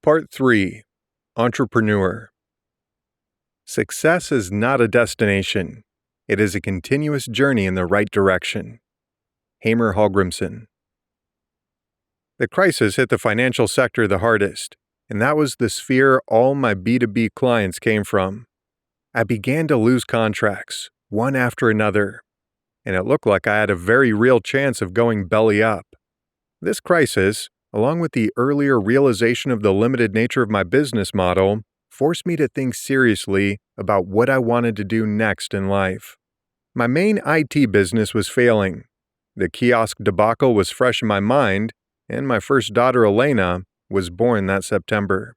Part 3. Entrepreneur. Success is not a destination. It is a continuous journey in the right direction. Hamer Hallgrimsson. The crisis hit the financial sector the hardest, and that was the sphere all my B2B clients came from. I began to lose contracts, one after another, and it looked like I had a very real chance of going belly up. This crisis, along with the earlier realization of the limited nature of my business model, forced me to think seriously about what I wanted to do next in life. My main IT business was failing. The kiosk debacle was fresh in my mind, and my first daughter, Elena, was born that September.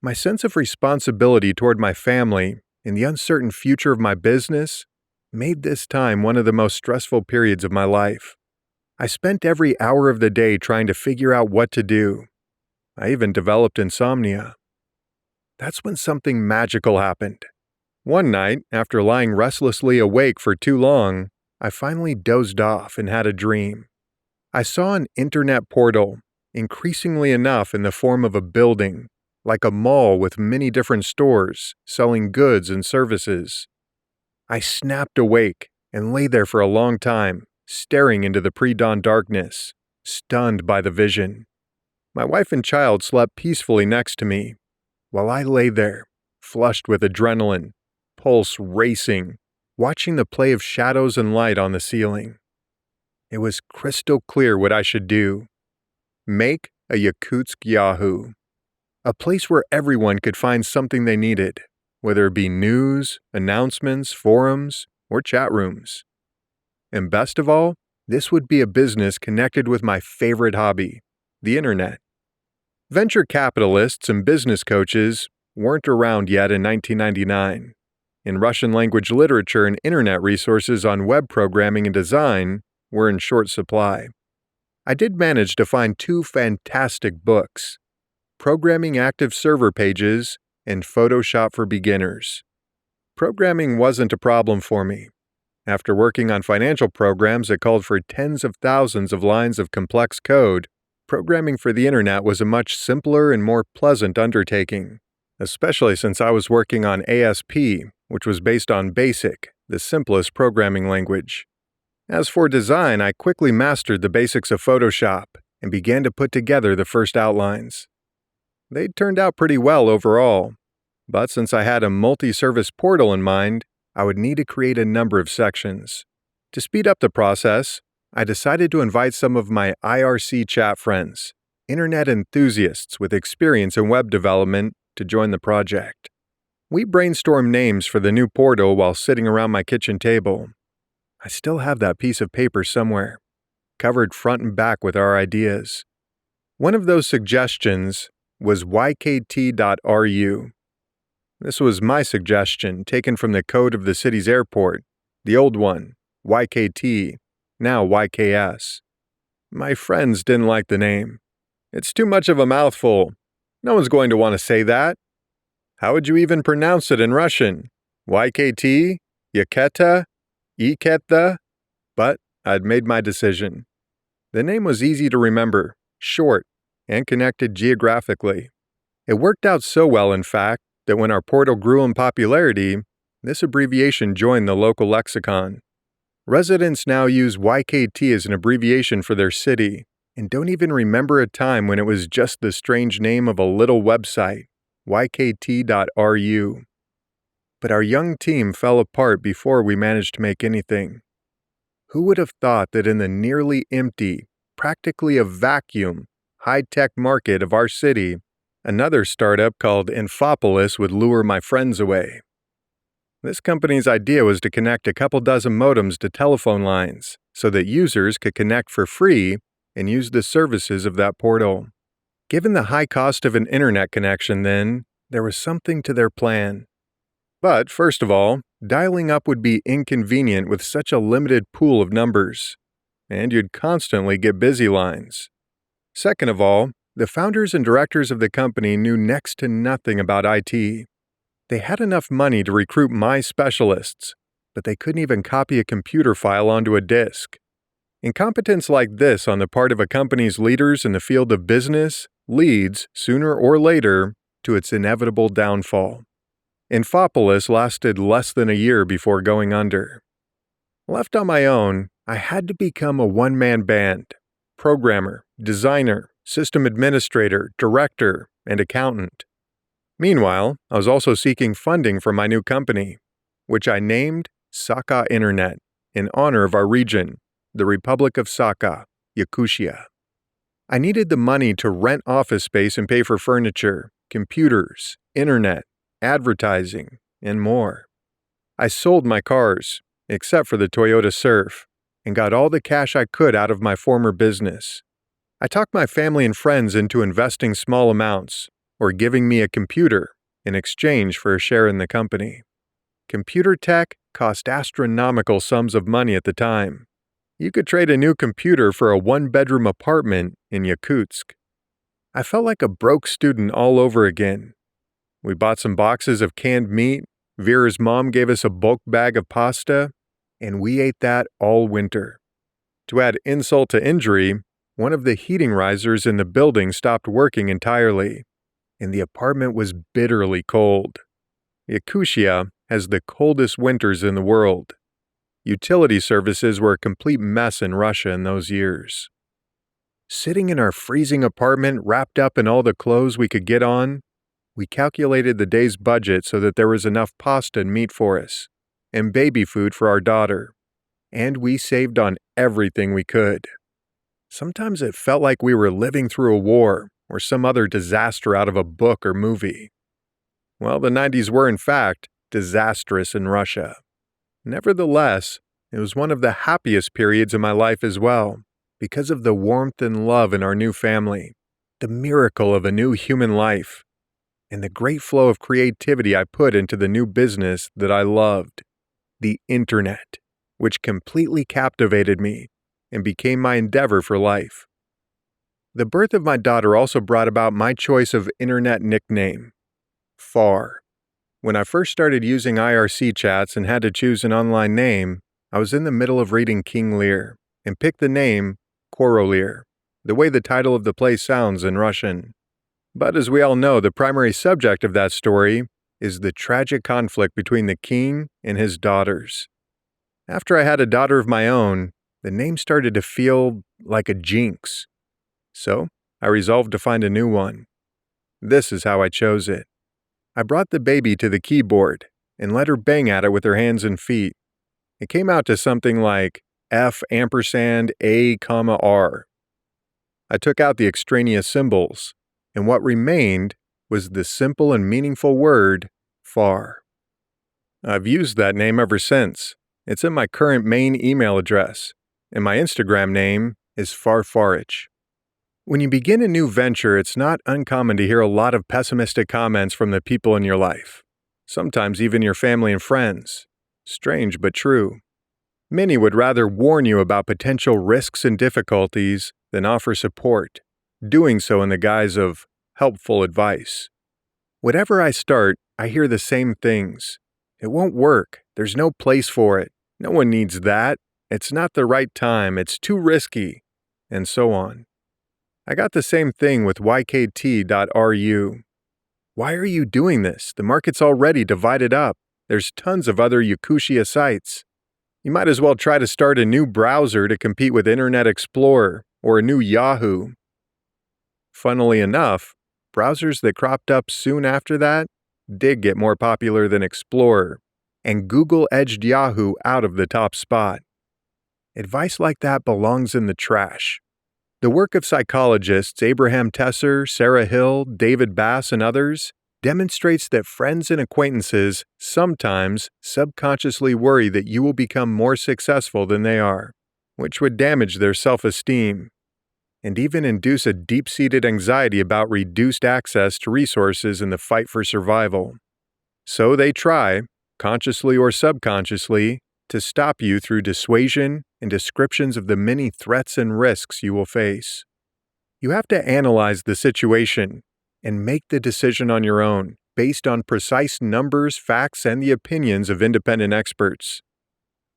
My sense of responsibility toward my family and the uncertain future of my business made this time one of the most stressful periods of my life. I spent every hour of the day trying to figure out what to do. I even developed insomnia. That's when something magical happened. One night, after lying restlessly awake for too long, I finally dozed off and had a dream. I saw an internet portal, increasingly enough in the form of a building, like a mall with many different stores selling goods and services. I snapped awake and lay there for a long time, staring into the pre-dawn darkness, stunned by the vision. My wife and child slept peacefully next to me, while I lay there, flushed with adrenaline, pulse racing, watching the play of shadows and light on the ceiling. It was crystal clear what I should do. Make a Yakutsk Yahoo, a place where everyone could find something they needed, whether it be news, announcements, forums, or chat rooms. And best of all, this would be a business connected with my favorite hobby, the internet. Venture capitalists and business coaches weren't around yet in 1999, and Russian-language literature and internet resources on web programming and design were in short supply. I did manage to find two fantastic books, Programming Active Server Pages and Photoshop for Beginners. Programming wasn't a problem for me. After working on financial programs that called for tens of thousands of lines of complex code, programming for the internet was a much simpler and more pleasant undertaking, especially since I was working on ASP, which was based on BASIC, the simplest programming language. As for design, I quickly mastered the basics of Photoshop and began to put together the first outlines. They turned out pretty well overall, but since I had a multi-service portal in mind, I would need to create a number of sections. To speed up the process, I decided to invite some of my IRC chat friends, internet enthusiasts with experience in web development, to join the project. We brainstormed names for the new portal while sitting around my kitchen table. I still have that piece of paper somewhere, covered front and back with our ideas. One of those suggestions was ykt.ru. This was my suggestion, taken from the code of the city's airport, the old one, YKT, now YKS. My friends didn't like the name. It's too much of a mouthful. No one's going to want to say that. How would you even pronounce it in Russian? YKT? Yaketa? Iketa? But I'd made my decision. The name was easy to remember, short, and connected geographically. It worked out so well, in fact, that when our portal grew in popularity, this abbreviation joined the local lexicon. Residents now use YKT as an abbreviation for their city, and don't even remember a time when it was just the strange name of a little website, ykt.ru. But our young team fell apart before we managed to make anything. Who would have thought that in the nearly empty, practically a vacuum, high-tech market of our city, another startup called Infopolis would lure my friends away. This company's idea was to connect a couple dozen modems to telephone lines so that users could connect for free and use the services of that portal. Given the high cost of an internet connection, then, there was something to their plan. But, first of all, dialing up would be inconvenient with such a limited pool of numbers, and you'd constantly get busy lines. Second of all, the founders and directors of the company knew next to nothing about IT. They had enough money to recruit my specialists, but they couldn't even copy a computer file onto a disk. Incompetence like this on the part of a company's leaders in the field of business leads, sooner or later, to its inevitable downfall. Infopolis lasted less than a year before going under. Left on my own, I had to become a one-man band: programmer, designer, system administrator, director, and accountant. Meanwhile, I was also seeking funding for my new company, which I named Sakha Internet, in honor of our region, the Republic of Sakha, Yakutia. I needed the money to rent office space and pay for furniture, computers, internet, advertising, and more. I sold my cars, except for the Toyota Surf, and got all the cash I could out of my former business. I talked my family and friends into investing small amounts, or giving me a computer in exchange for a share in the company. Computer tech cost astronomical sums of money at the time. You could trade a new computer for a one-bedroom apartment in Yakutsk. I felt like a broke student all over again. We bought some boxes of canned meat, Vera's mom gave us a bulk bag of pasta, and we ate that all winter. To add insult to injury, one of the heating risers in the building stopped working entirely, and the apartment was bitterly cold. Yakutia has the coldest winters in the world. Utility services were a complete mess in Russia in those years. Sitting in our freezing apartment wrapped up in all the clothes we could get on, we calculated the day's budget so that there was enough pasta and meat for us, and baby food for our daughter, and we saved on everything we could. Sometimes it felt like we were living through a war or some other disaster out of a book or movie. Well, the 90s were, in fact, disastrous in Russia. Nevertheless, it was one of the happiest periods of my life as well, because of the warmth and love in our new family, the miracle of a new human life, and the great flow of creativity I put into the new business that I loved, the Internet, which completely captivated me and became my endeavor for life. The birth of my daughter also brought about my choice of Internet nickname, FAR. When I first started using IRC chats and had to choose an online name, I was in the middle of reading King Lear and picked the name Korolir, the way the title of the play sounds in Russian. But as we all know, the primary subject of that story is the tragic conflict between the king and his daughters. After I had a daughter of my own, the name started to feel like a jinx. So, I resolved to find a new one. This is how I chose it. I brought the baby to the keyboard and let her bang at it with her hands and feet. It came out to something like F_A_R. I took out the extraneous symbols, and what remained was the simple and meaningful word, FAR. I've used that name ever since. It's in my current main email address, and my Instagram name is Farfarich. When you begin a new venture, it's not uncommon to hear a lot of pessimistic comments from the people in your life, sometimes even your family and friends. Strange but true. Many would rather warn you about potential risks and difficulties than offer support, doing so in the guise of helpful advice. Whatever I start, I hear the same things. It won't work. There's no place for it. No one needs that. It's not the right time. It's too risky. And so on. I got the same thing with ykt.ru. Why are you doing this? The market's already divided up. There's tons of other Yakutia sites. You might as well try to start a new browser to compete with Internet Explorer or a new Yahoo. Funnily enough, browsers that cropped up soon after that did get more popular than Explorer, and Google edged Yahoo out of the top spot. Advice like that belongs in the trash. The work of psychologists Abraham Tesser, Sarah Hill, David Bass, and others demonstrates that friends and acquaintances sometimes subconsciously worry that you will become more successful than they are, which would damage their self-esteem, and even induce a deep-seated anxiety about reduced access to resources in the fight for survival. So they try, consciously or subconsciously, to stop you through dissuasion and descriptions of the many threats and risks you will face. You have to analyze the situation and make the decision on your own, based on precise numbers, facts, and the opinions of independent experts.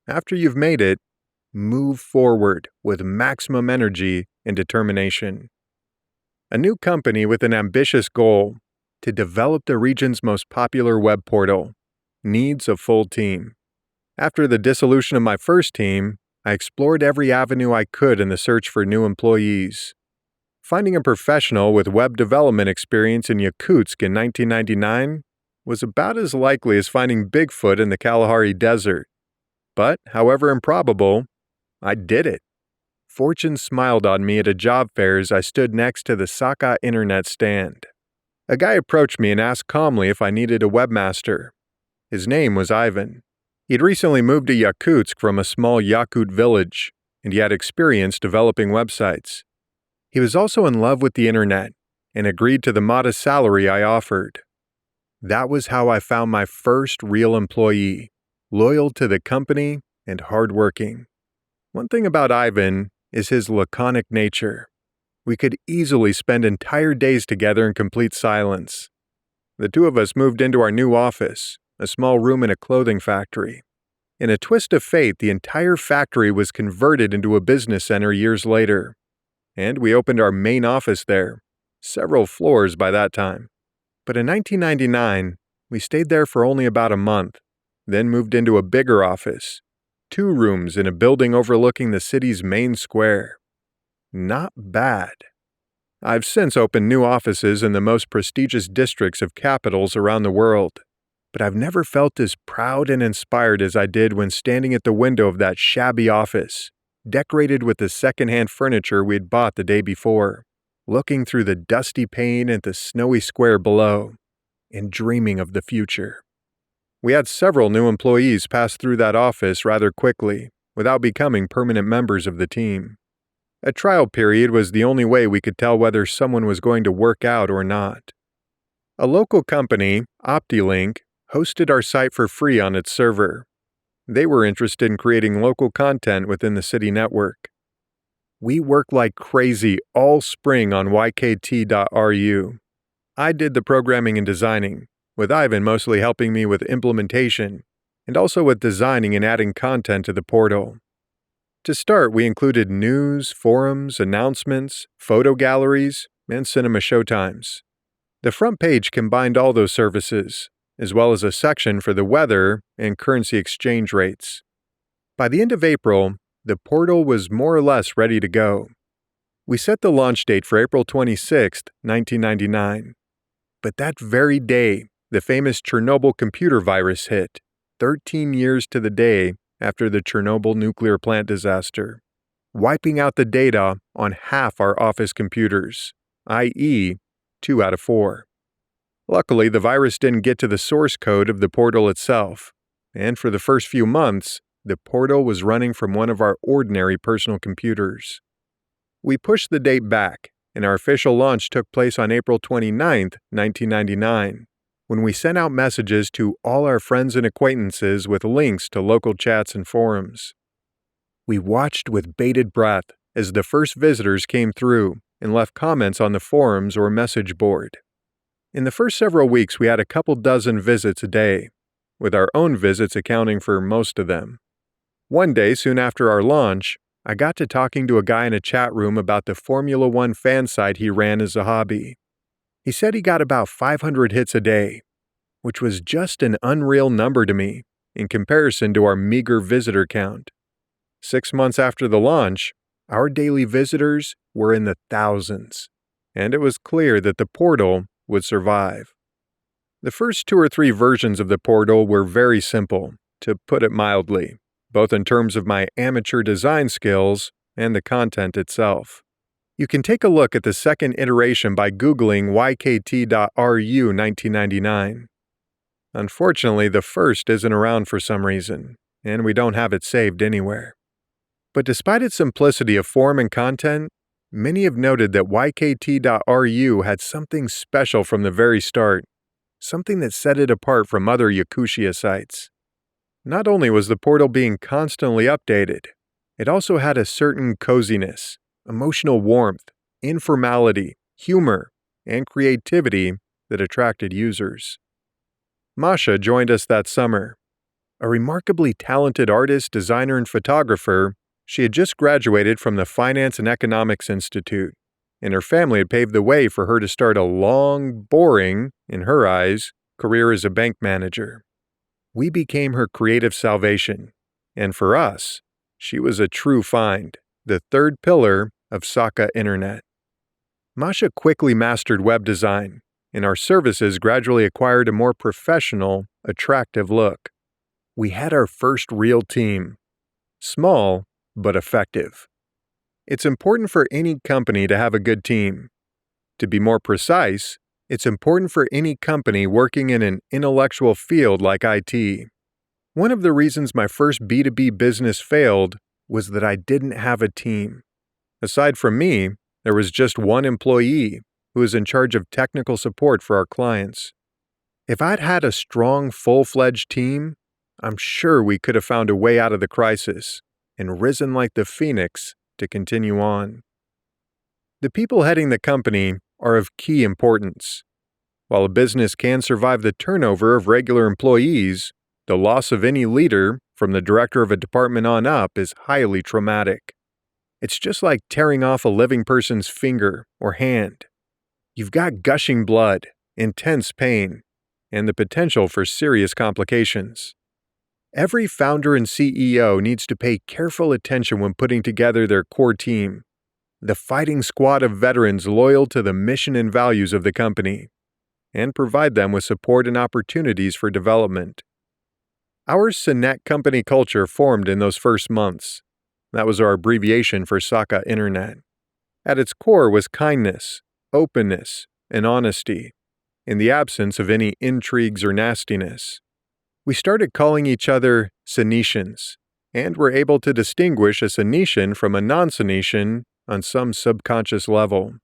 After you've made it, move forward with maximum energy and determination. a new company with an ambitious goal to develop the region's most popular web portal. Needs a full team. After the dissolution of my first team, I explored every avenue I could in the search for new employees. Finding a professional with web development experience in Yakutsk in 1999 was about as likely as finding Bigfoot in the Kalahari Desert. But, however improbable, I did it. Fortune smiled on me at a job fair as I stood next to the Saka internet stand. A guy approached me and asked calmly if I needed a webmaster. His name was Ivan. He had recently moved to Yakutsk from a small Yakut village, and he had experience developing websites. He was also in love with the internet and agreed to the modest salary I offered. That was how I found my first real employee, loyal to the company and hardworking. One thing about Ivan is his laconic nature. We could easily spend entire days together in complete silence. The two of us moved into our new office, a small room in a clothing factory. In a twist of fate, the entire factory was converted into a business center years later, and we opened our main office there, several floors by that time. But in 1999, we stayed there for only about a month, then moved into a bigger office, 2 rooms in a building overlooking the city's main square. Not bad. I've since opened new offices in the most prestigious districts of capitals around the world, but I've never felt as proud and inspired as I did when standing at the window of that shabby office, decorated with the second-hand furniture we had bought the day before, looking through the dusty pane at the snowy square below, and dreaming of the future. We had several new employees pass through that office rather quickly, without becoming permanent members of the team. A trial period was the only way we could tell whether someone was going to work out or not. A local company, OptiLink, hosted our site for free on its server. They were interested in creating local content within the city network. We worked like crazy all spring on ykt.ru. I did the programming and designing, with Ivan mostly helping me with implementation, and also with designing and adding content to the portal. To start, we included news, forums, announcements, photo galleries, and cinema showtimes. The front page combined all those services, as well as a section for the weather and currency exchange rates. By the end of April, the portal was more or less ready to go. We set the launch date for April 26, 1999. But that very day, the famous Chernobyl computer virus hit, 13 years to the day after the Chernobyl nuclear plant disaster, wiping out the data on half our office computers, i.e., 2 out of 4. Luckily, the virus didn't get to the source code of the portal itself, and for the first few months, the portal was running from one of our ordinary personal computers. We pushed the date back, and our official launch took place on April 29, 1999, when we sent out messages to all our friends and acquaintances with links to local chats and forums. We watched with bated breath as the first visitors came through and left comments on the forums or message board. In the first several weeks, we had a couple dozen visits a day, with our own visits accounting for most of them. One day, soon after our launch, I got to talking to a guy in a chat room about the Formula One fan site he ran as a hobby. He said he got about 500 hits a day, which was just an unreal number to me in comparison to our meager visitor count. 6 months after the launch, our daily visitors were in the thousands, and it was clear that the portal would survive. The first 2 or 3 versions of the portal were very simple, to put it mildly, both in terms of my amateur design skills and the content itself. You can take a look at the second iteration by Googling ykt.ru 1999. Unfortunately, the first isn't around for some reason, and we don't have it saved anywhere. But despite its simplicity of form and content, many have noted that ykt.ru had something special from the very start, something that set it apart from other Yakutia sites. Not only was the portal being constantly updated, it also had a certain coziness, emotional warmth, informality, humor, and creativity that attracted users. Masha joined us that summer. A remarkably talented artist, designer, and photographer, she had just graduated from the Finance and Economics Institute. and her family had paved the way for her to start a long, boring, in her eyes, career as a bank manager. We became her creative salvation, and for us, she was a true find, the third pillar of Saka Internet. Masha quickly mastered web design, and our services gradually acquired a more professional, attractive look. We had our first real team. Small, but effective. It's important for any company to have a good team. To be more precise, it's important for any company working in an intellectual field like IT. One of the reasons my first B2B business failed was that I didn't have a team. Aside from me, there was just one employee who was in charge of technical support for our clients. If I'd had a strong, full-fledged team, I'm sure we could have found a way out of the crisis and risen like the phoenix to continue on. The people heading the company are of key importance. While a business can survive the turnover of regular employees, the loss of any leader, from the director of a department on up, is highly traumatic. It's just like tearing off a living person's finger or hand. You've got gushing blood, intense pain, and the potential for serious complications. Every founder and CEO needs to pay careful attention when putting together their core team, the fighting squad of veterans loyal to the mission and values of the company, and provide them with support and opportunities for development. Our Sinet company culture formed in those first months. That was our abbreviation for Saka Internet. At its core was kindness, openness, and honesty, in the absence of any intrigues or nastiness. We started calling each other Sinetians, and were able to distinguish a Sinetian from a non-Sinetian on some subconscious level.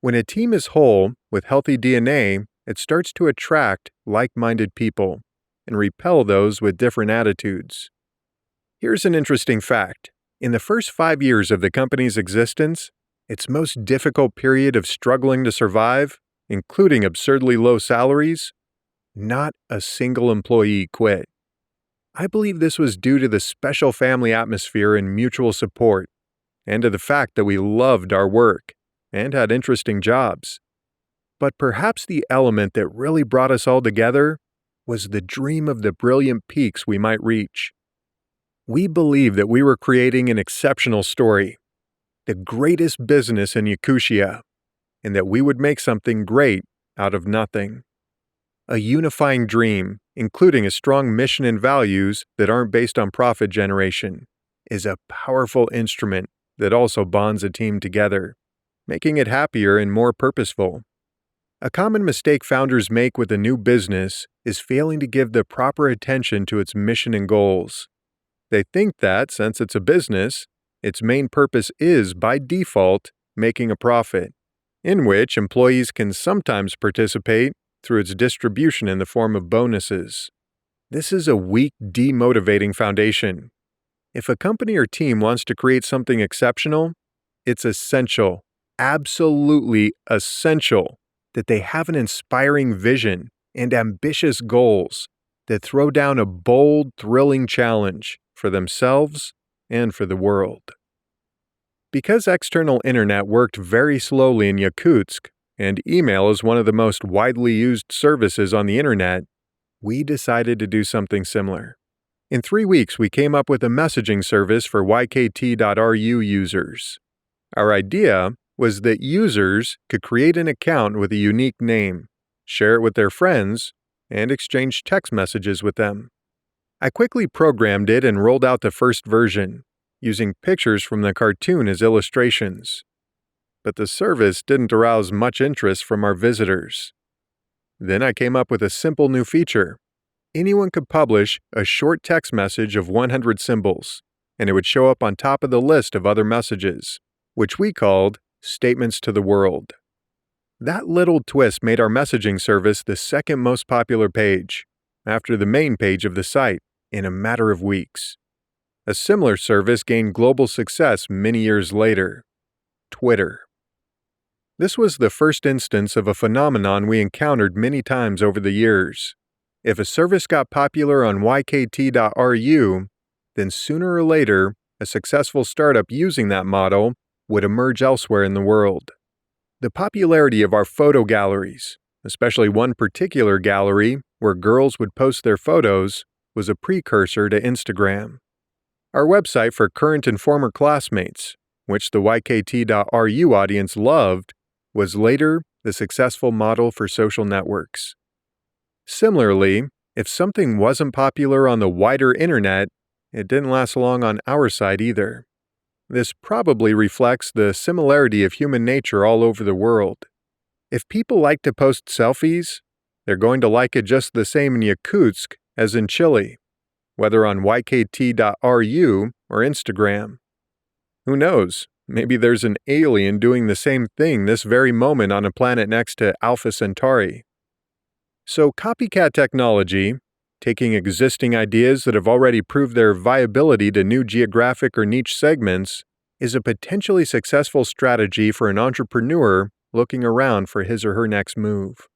When a team is whole, with healthy DNA, it starts to attract like-minded people and repel those with different attitudes. Here's an interesting fact. In the first 5 years of the company's existence, its most difficult period of struggling to survive, including absurdly low salaries, not a single employee quit. I believe this was due to the special family atmosphere and mutual support, and to the fact that we loved our work and had interesting jobs. But perhaps the element that really brought us all together was the dream of the brilliant peaks we might reach. We believed that we were creating an exceptional story, the greatest business in Yakutia, and that we would make something great out of nothing. A unifying dream, including a strong mission and values that aren't based on profit generation, is a powerful instrument that also bonds a team together, making it happier and more purposeful. A common mistake founders make with a new business is failing to give the proper attention to its mission and goals. They think that, since it's a business, its main purpose is, by default, making a profit, in which employees can sometimes participate through its distribution in the form of bonuses. This is a weak, demotivating foundation. If a company or team wants to create something exceptional, it's essential, absolutely essential, that they have an inspiring vision and ambitious goals that throw down a bold, thrilling challenge for themselves and for the world. Because external internet worked very slowly in Yakutsk, and email is one of the most widely used services on the internet, we decided to do something similar. In 3 weeks, we came up with a messaging service for ykt.ru users. Our idea was that users could create an account with a unique name, share it with their friends, and exchange text messages with them. I quickly programmed it and rolled out the first version, using pictures from the cartoon as illustrations. But the service didn't arouse much interest from our visitors. Then I came up with a simple new feature. Anyone could publish a short text message of 100 symbols, and it would show up on top of the list of other messages, which we called Statements to the World. That little twist made our messaging service the second most popular page, after the main page of the site, in a matter of weeks. A similar service gained global success many years later: Twitter. This was the first instance of a phenomenon we encountered many times over the years. If a service got popular on ykt.ru, then sooner or later, a successful startup using that model would emerge elsewhere in the world. The popularity of our photo galleries, especially one particular gallery where girls would post their photos, was a precursor to Instagram. Our website for current and former classmates, which the ykt.ru audience loved, was later the successful model for social networks. Similarly, if something wasn't popular on the wider internet, it didn't last long on our site either. This probably reflects the similarity of human nature all over the world. If people like to post selfies, they're going to like it just the same in Yakutsk as in Chile, whether on ykt.ru or Instagram. Who knows? Maybe there's an alien doing the same thing this very moment on a planet next to Alpha Centauri. So copycat technology, taking existing ideas that have already proved their viability to new geographic or niche segments, is a potentially successful strategy for an entrepreneur looking around for his or her next move.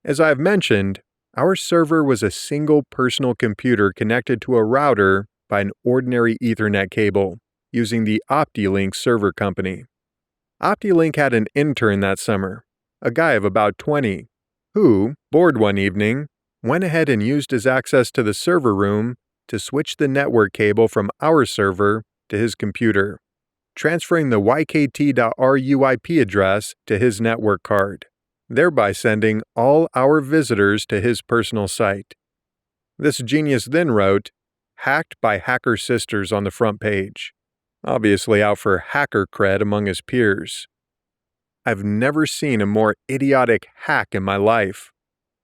As I've mentioned, our server was a single personal computer connected to a router by an ordinary Ethernet cable, using the OptiLink server company. OptiLink had an intern that summer, a guy of about 20, who, bored one evening, went ahead and used his access to the server room to switch the network cable from our server to his computer, transferring the ykt.ru IP address to his network card, thereby sending all our visitors to his personal site. This genius then wrote, "Hacked by Hacker Sisters" on the front page, obviously out for hacker cred among his peers. I've never seen a more idiotic hack in my life,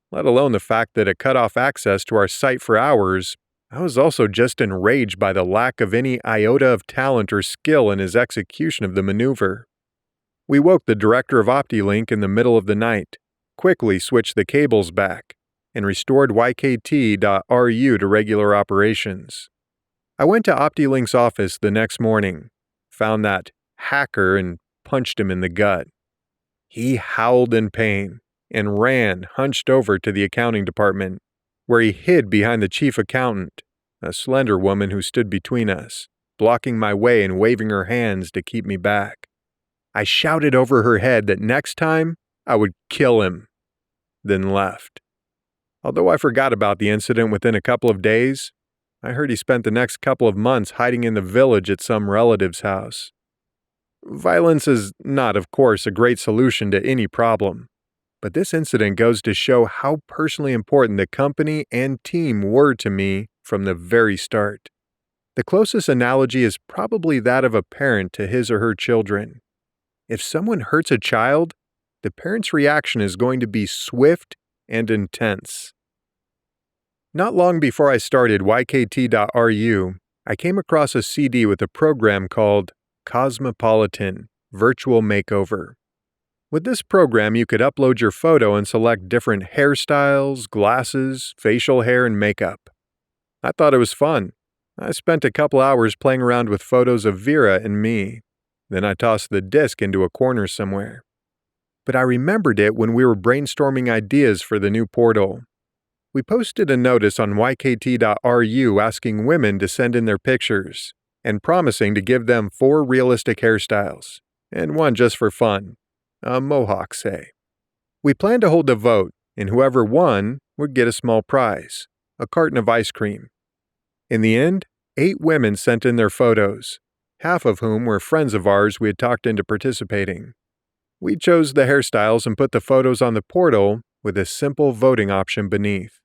let alone the fact that it cut off access to our site for hours. I was also just enraged by the lack of any iota of talent or skill in his execution of the maneuver. We woke the director of OptiLink in the middle of the night, quickly switched the cables back, and restored ykt.ru to regular operations. I went to OptiLink's office the next morning, found that hacker, and punched him in the gut. He howled in pain and ran, hunched over to the accounting department, where he hid behind the chief accountant, a slender woman who stood between us, blocking my way and waving her hands to keep me back. I shouted over her head that next time I would kill him, then left. Although I forgot about the incident within a couple of days, I heard he spent the next couple of months hiding in the village at some relative's house. Violence is not, of course, a great solution to any problem, but this incident goes to show how personally important the company and team were to me from the very start. The closest analogy is probably that of a parent to his or her children. If someone hurts a child, the parent's reaction is going to be swift and intense. Not long before I started ykt.ru, I came across a CD with a program called Cosmopolitan Virtual Makeover. With this program, you could upload your photo and select different hairstyles, glasses, facial hair, and makeup. I thought it was fun. I spent a couple hours playing around with photos of Vera and me. Then I tossed the disc into a corner somewhere. But I remembered it when we were brainstorming ideas for the new portal. We posted a notice on ykt.ru asking women to send in their pictures and promising to give them 4 realistic hairstyles, and one just for fun, a mohawk, say. We planned to hold a vote, and whoever won would get a small prize, a carton of ice cream. In the end, 8 women sent in their photos, half of whom were friends of ours we had talked into participating. We chose the hairstyles and put the photos on the portal with a simple voting option beneath.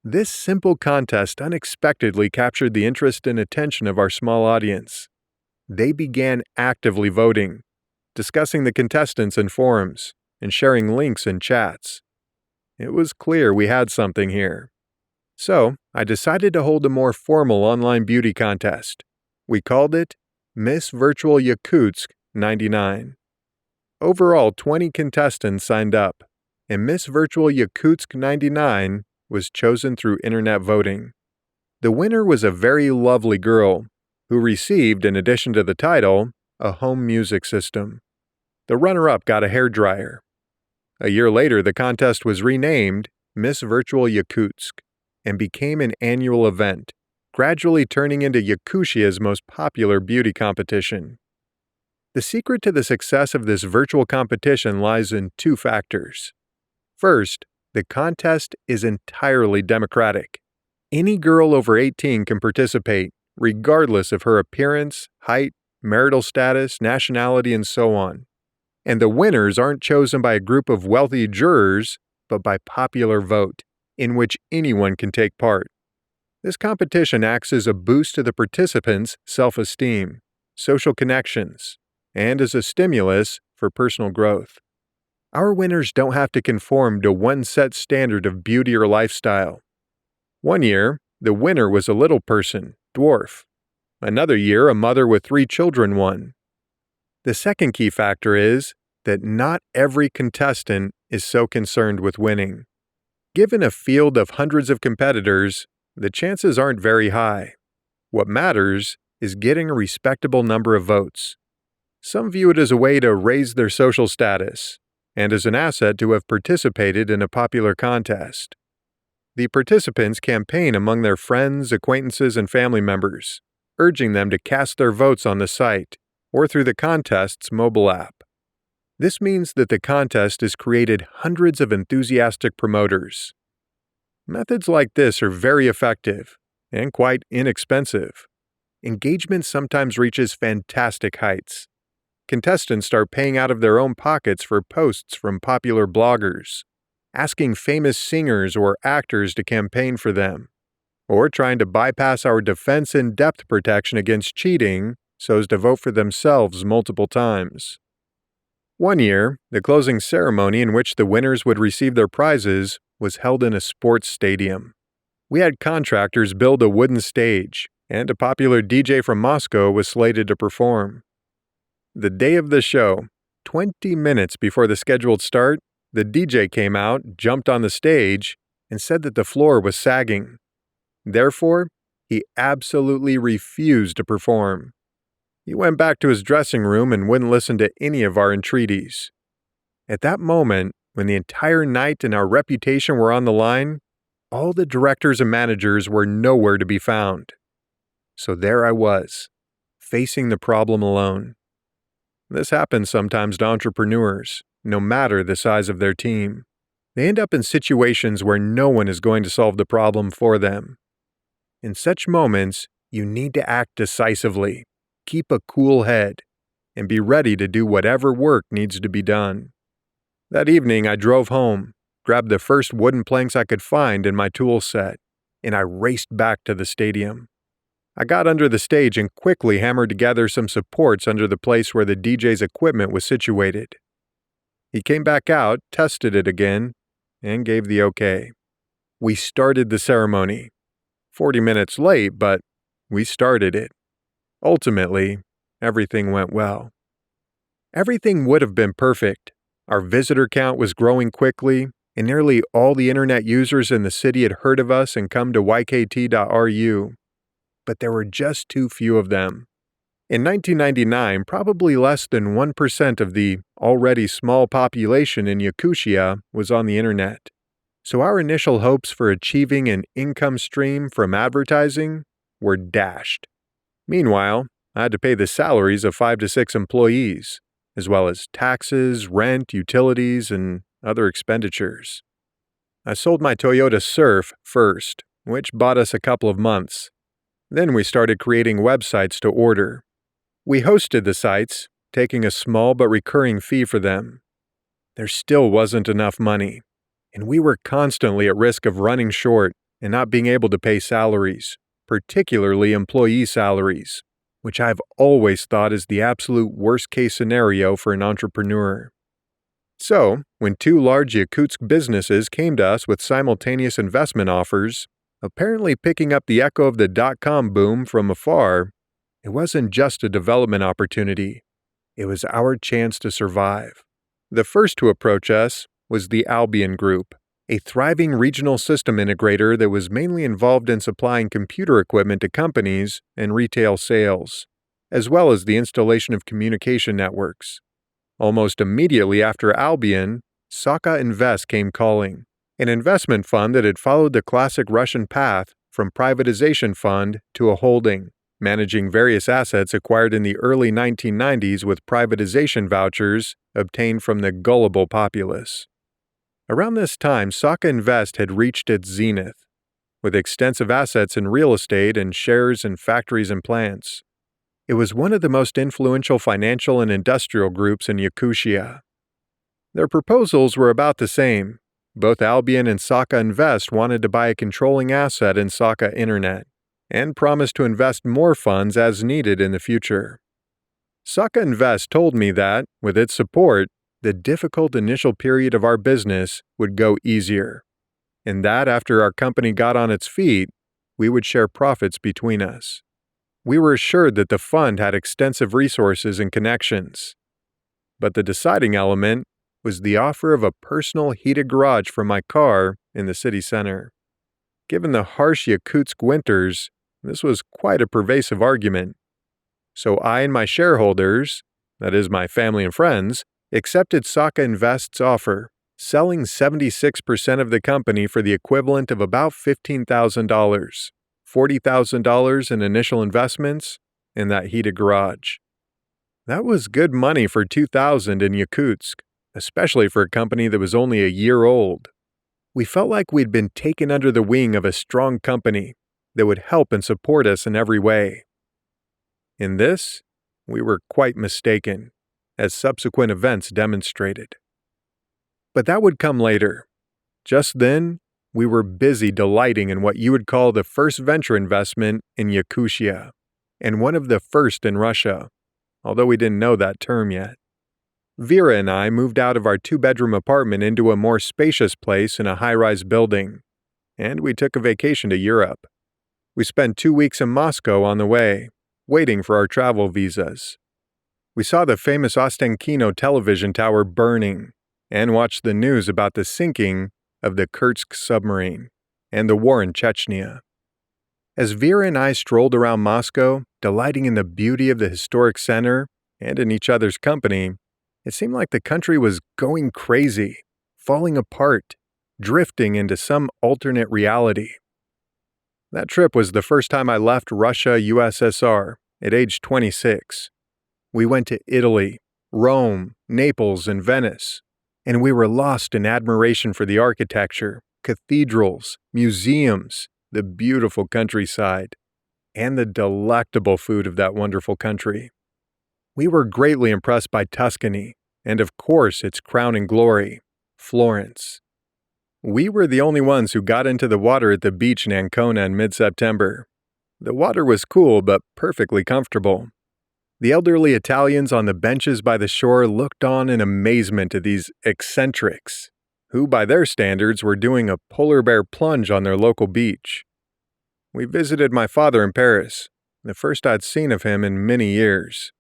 This simple contest unexpectedly captured the interest and attention of our small audience. They began actively voting, discussing the contestants in forums, and sharing links in chats. It was clear we had something here. So, I decided to hold a more formal online beauty contest. We called it Miss Virtual Yakutsk 99. Overall, 20 contestants signed up, and Miss Virtual Yakutsk 99 was chosen through internet voting. The winner was a very lovely girl who received, in addition to the title, a home music system. The runner-up got a hairdryer. A year later, the contest was renamed Miss Virtual Yakutsk and became an annual event, gradually turning into Yakutia most popular beauty competition. The secret to the success of this virtual competition lies in two factors. First, the contest is entirely democratic. Any girl over 18 can participate, regardless of her appearance, height, marital status, nationality, and so on. And the winners aren't chosen by a group of wealthy jurors, but by popular vote, in which anyone can take part. This competition acts as a boost to the participants' self-esteem, social connections, and as a stimulus for personal growth. Our winners don't have to conform to one set standard of beauty or lifestyle. One year, the winner was a little person, dwarf. Another year, a mother with 3 children won. The second key factor is that not every contestant is so concerned with winning. Given a field of hundreds of competitors, the chances aren't very high. What matters is getting a respectable number of votes. Some view it as a way to raise their social status, and as an asset to have participated in a popular contest. The participants campaign among their friends, acquaintances, and family members, urging them to cast their votes on the site or through the contest's mobile app. This means that the contest has created hundreds of enthusiastic promoters. Methods like this are very effective and quite inexpensive. Engagement sometimes reaches fantastic heights. Contestants start paying out of their own pockets for posts from popular bloggers, asking famous singers or actors to campaign for them, or trying to bypass our defense in depth protection against cheating so as to vote for themselves multiple times. One year, the closing ceremony in which the winners would receive their prizes was held in a sports stadium. We had contractors build a wooden stage, and a popular DJ from Moscow was slated to perform. The day of the show, 20 minutes before the scheduled start, the DJ came out, jumped on the stage, and said that the floor was sagging. Therefore, he absolutely refused to perform. He went back to his dressing room and wouldn't listen to any of our entreaties. At that moment, when the entire night and our reputation were on the line, all the directors and managers were nowhere to be found. So there I was, facing the problem alone. This happens sometimes to entrepreneurs, no matter the size of their team. They end up in situations where no one is going to solve the problem for them. In such moments, you need to act decisively, keep a cool head, and be ready to do whatever work needs to be done. That evening, I drove home, grabbed the first wooden planks I could find in my tool set, and I raced back to the stadium. I got under the stage and quickly hammered together some supports under the place where the DJ's equipment was situated. He came back out, tested it again, and gave the okay. We started the ceremony. 40 minutes late, but we started it. Ultimately, everything went well. Everything would have been perfect. Our visitor count was growing quickly, and nearly all the internet users in the city had heard of us and come to ykt.ru. But there were just too few of them. In 1999, probably less than 1% of the already small population in Yakutia was on the internet. So our initial hopes for achieving an income stream from advertising were dashed. Meanwhile, I had to pay the salaries of 5 to 6 employees, as well as taxes, rent, utilities, and other expenditures. I sold my Toyota Surf first, which bought us a couple of months. Then we started creating websites to order. We hosted the sites, taking a small but recurring fee for them. There still wasn't enough money, and we were constantly at risk of running short and not being able to pay salaries, particularly employee salaries, which I've always thought is the absolute worst-case scenario for an entrepreneur. So, when 2 large Yakutsk businesses came to us with simultaneous investment offers, apparently picking up the echo of the dot-com boom from afar, it wasn't just a development opportunity. It was our chance to survive. The first to approach us was the Albion Group, a thriving regional system integrator that was mainly involved in supplying computer equipment to companies and retail sales, as well as the installation of communication networks. Almost immediately after Albion, Saka Invest came calling, an investment fund that had followed the classic Russian path from privatization fund to a holding. managing various assets acquired in the early 1990s with privatization vouchers obtained from the gullible populace. Around this time, Saka Invest had reached its zenith, with extensive assets in real estate and shares in factories and plants. It was one of the most influential financial and industrial groups in Yakutia. Their proposals were about the same. Both Albion and Saka Invest wanted to buy a controlling asset in Saka Internet and promised to invest more funds as needed in the future. Saka Invest told me that, with its support, the difficult initial period of our business would go easier, and that after our company got on its feet, we would share profits between us. We were assured that the fund had extensive resources and connections. But the deciding element was the offer of a personal heated garage for my car in the city center. Given the harsh Yakutsk winters, this was quite a pervasive argument. So I and my shareholders, that is my family and friends, accepted Saka Invest's offer, selling 76% of the company for the equivalent of about $15,000, $40,000 in initial investments, and that heated garage. That was good money for 2000 in Yakutsk, especially for a company that was only a year old. We felt like we'd been taken under the wing of a strong company that would help and support us in every way. In this, we were quite mistaken, as subsequent events demonstrated. But that would come later. Just then, we were busy delighting in what you would call the first venture investment in Yakutia, and one of the first in Russia, although we didn't know that term yet. Vera and I moved out of our 2-bedroom apartment into a more spacious place in a high-rise building, and we took a vacation to Europe. We spent 2 weeks in Moscow on the way, waiting for our travel visas. We saw the famous Ostankino television tower burning, and watched the news about the sinking of the Kursk submarine and the war in Chechnya. As Vera and I strolled around Moscow, delighting in the beauty of the historic center and in each other's company, it seemed like the country was going crazy, falling apart, drifting into some alternate reality. That trip was the first time I left Russia, USSR, at age 26. We went to Italy, Rome, Naples, and Venice, and we were lost in admiration for the architecture, cathedrals, museums, the beautiful countryside, and the delectable food of that wonderful country. We were greatly impressed by Tuscany, and of course its crowning glory, Florence. We were the only ones who got into the water at the beach in Ancona in mid-September. The water was cool but perfectly comfortable. The elderly Italians on the benches by the shore looked on in amazement at these eccentrics, who by their standards were doing a polar bear plunge on their local beach. We visited my father in Paris, the first I'd seen of him in many years.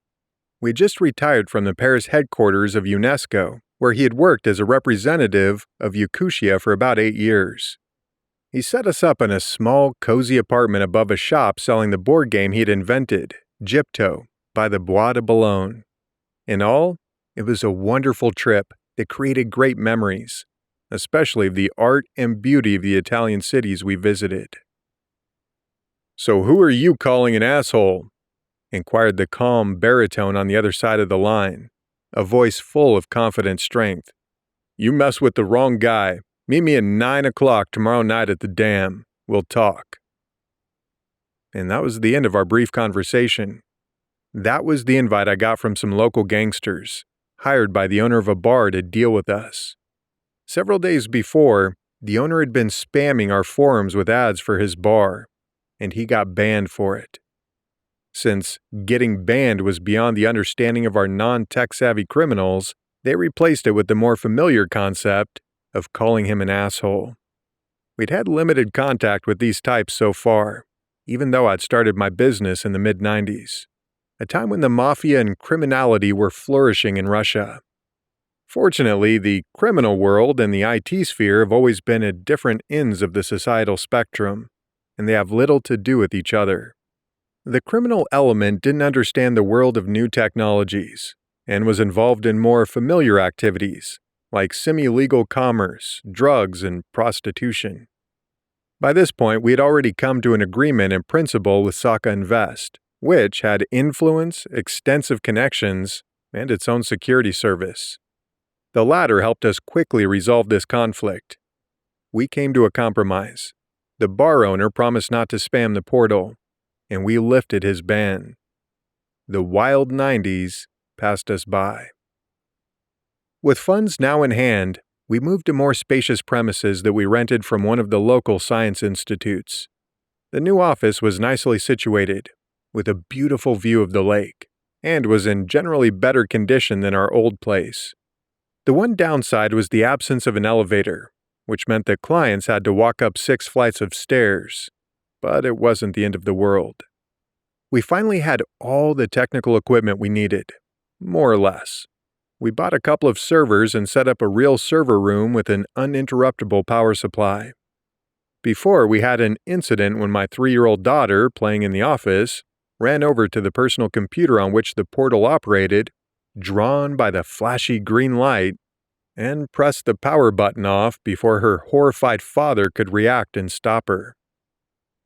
We just retired from the Paris headquarters of UNESCO, where he had worked as a representative of Yakutia for about 8 years. He set us up in a small, cozy apartment above a shop selling the board game he'd invented, Gypto, by the Bois de Boulogne. In all, it was a wonderful trip that created great memories, especially of the art and beauty of the Italian cities we visited. "So who are you calling an asshole?" inquired the calm baritone on the other side of the line, a voice full of confident strength. "You mess with the wrong guy. Meet me at 9 o'clock tomorrow night at the dam. We'll talk." And that was the end of our brief conversation. That was the invite I got from some local gangsters, hired by the owner of a bar to deal with us. Several days before, the owner had been spamming our forums with ads for his bar, and he got banned for it. Since getting banned was beyond the understanding of our non-tech-savvy criminals, they replaced it with the more familiar concept of calling him an asshole. We'd had limited contact with these types so far, even though I'd started my business in the mid-90s, a time when the mafia and criminality were flourishing in Russia. Fortunately, the criminal world and the IT sphere have always been at different ends of the societal spectrum, and they have little to do with each other. The criminal element didn't understand the world of new technologies and was involved in more familiar activities, like semi-legal commerce, drugs, and prostitution. By this point, we had already come to an agreement in principle with Saka Invest, which had influence, extensive connections, and its own security service. The latter helped us quickly resolve this conflict. We came to a compromise. The bar owner promised not to spam the portal, and we lifted his ban. The wild 90s passed us by. With funds now in hand, we moved to more spacious premises that we rented from one of the local science institutes. The new office was nicely situated, with a beautiful view of the lake, and was in generally better condition than our old place. The one downside was the absence of an elevator, which meant that clients had to walk up 6 flights of stairs, but it wasn't the end of the world. We finally had all the technical equipment we needed, more or less. We bought a couple of servers and set up a real server room with an uninterruptible power supply. Before, we had an incident when my 3-year-old daughter, playing in the office, ran over to the personal computer on which the portal operated, drawn by the flashy green light, and pressed the power button off before her horrified father could react and stop her.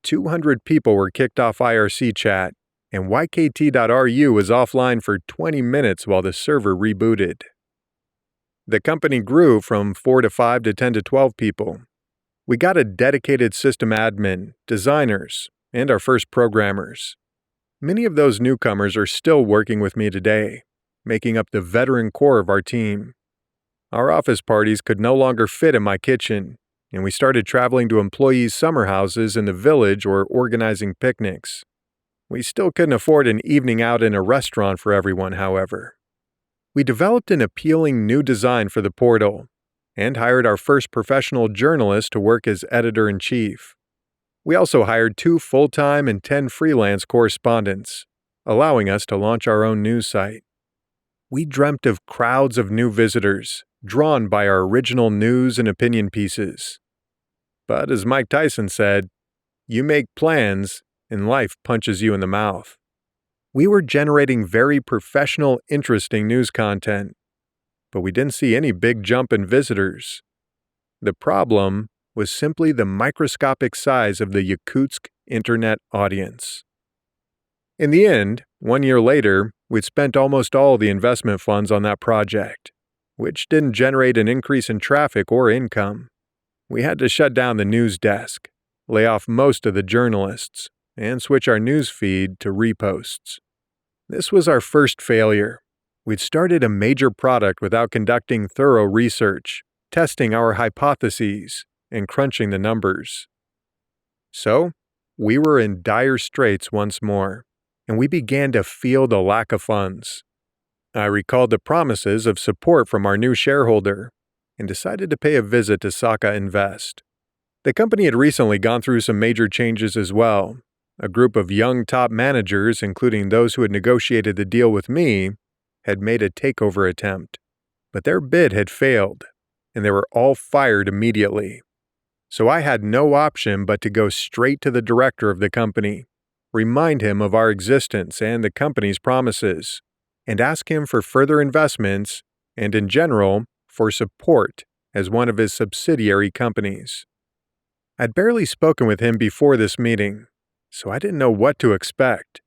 200 people were kicked off IRC chat, and ykt.ru was offline for 20 minutes while the server rebooted. The company grew from 4 to 5 to 10 to 12 people. We got a dedicated system admin, designers, and our first programmers. Many of those newcomers are still working with me today, making up the veteran core of our team. Our office parties could no longer fit in my kitchen, and we started traveling to employees' summer houses in the village or organizing picnics. We still couldn't afford an evening out in a restaurant for everyone, however. We developed an appealing new design for the portal, and hired our first professional journalist to work as editor-in-chief. We also hired 2 full-time and 10 freelance correspondents, allowing us to launch our own news site. We dreamt of crowds of new visitors, drawn by our original news and opinion pieces. But as Mike Tyson said, you make plans and life punches you in the mouth. We were generating very professional, interesting news content, but we didn't see any big jump in visitors. The problem was simply the microscopic size of the Yakutsk internet audience. In the end, 1 year later, we'd spent almost all the investment funds on that project, which didn't generate an increase in traffic or income. We had to shut down the news desk, lay off most of the journalists, and switch our news feed to reposts. This was our first failure. We'd started a major product without conducting thorough research, testing our hypotheses, and crunching the numbers. So, we were in dire straits once more, and we began to feel the lack of funds. I recalled the promises of support from our new shareholder, and decided to pay a visit to Saka Invest. The company had recently gone through some major changes as well. A group of young top managers, including those who had negotiated the deal with me, had made a takeover attempt. But their bid had failed, and they were all fired immediately. So I had no option but to go straight to the director of the company, remind him of our existence and the company's promises, and ask him for further investments and, in general, for support as one of his subsidiary companies. I'd barely spoken with him before this meeting, so I didn't know what to expect,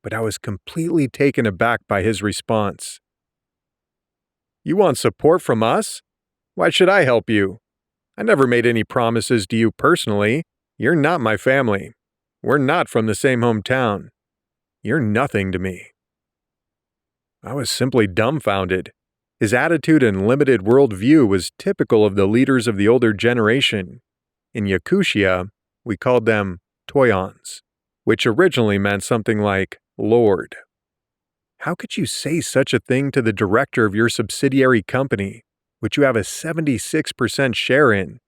but I was completely taken aback by his response. "You want support from us? Why should I help you? I never made any promises to you personally. You're not my family. We're not from the same hometown. You're nothing to me." I was simply dumbfounded. His attitude and limited worldview was typical of the leaders of the older generation. In Yakutia, we called them Toyons, which originally meant something like Lord. How could you say such a thing to the director of your subsidiary company, which you have a 76% share in?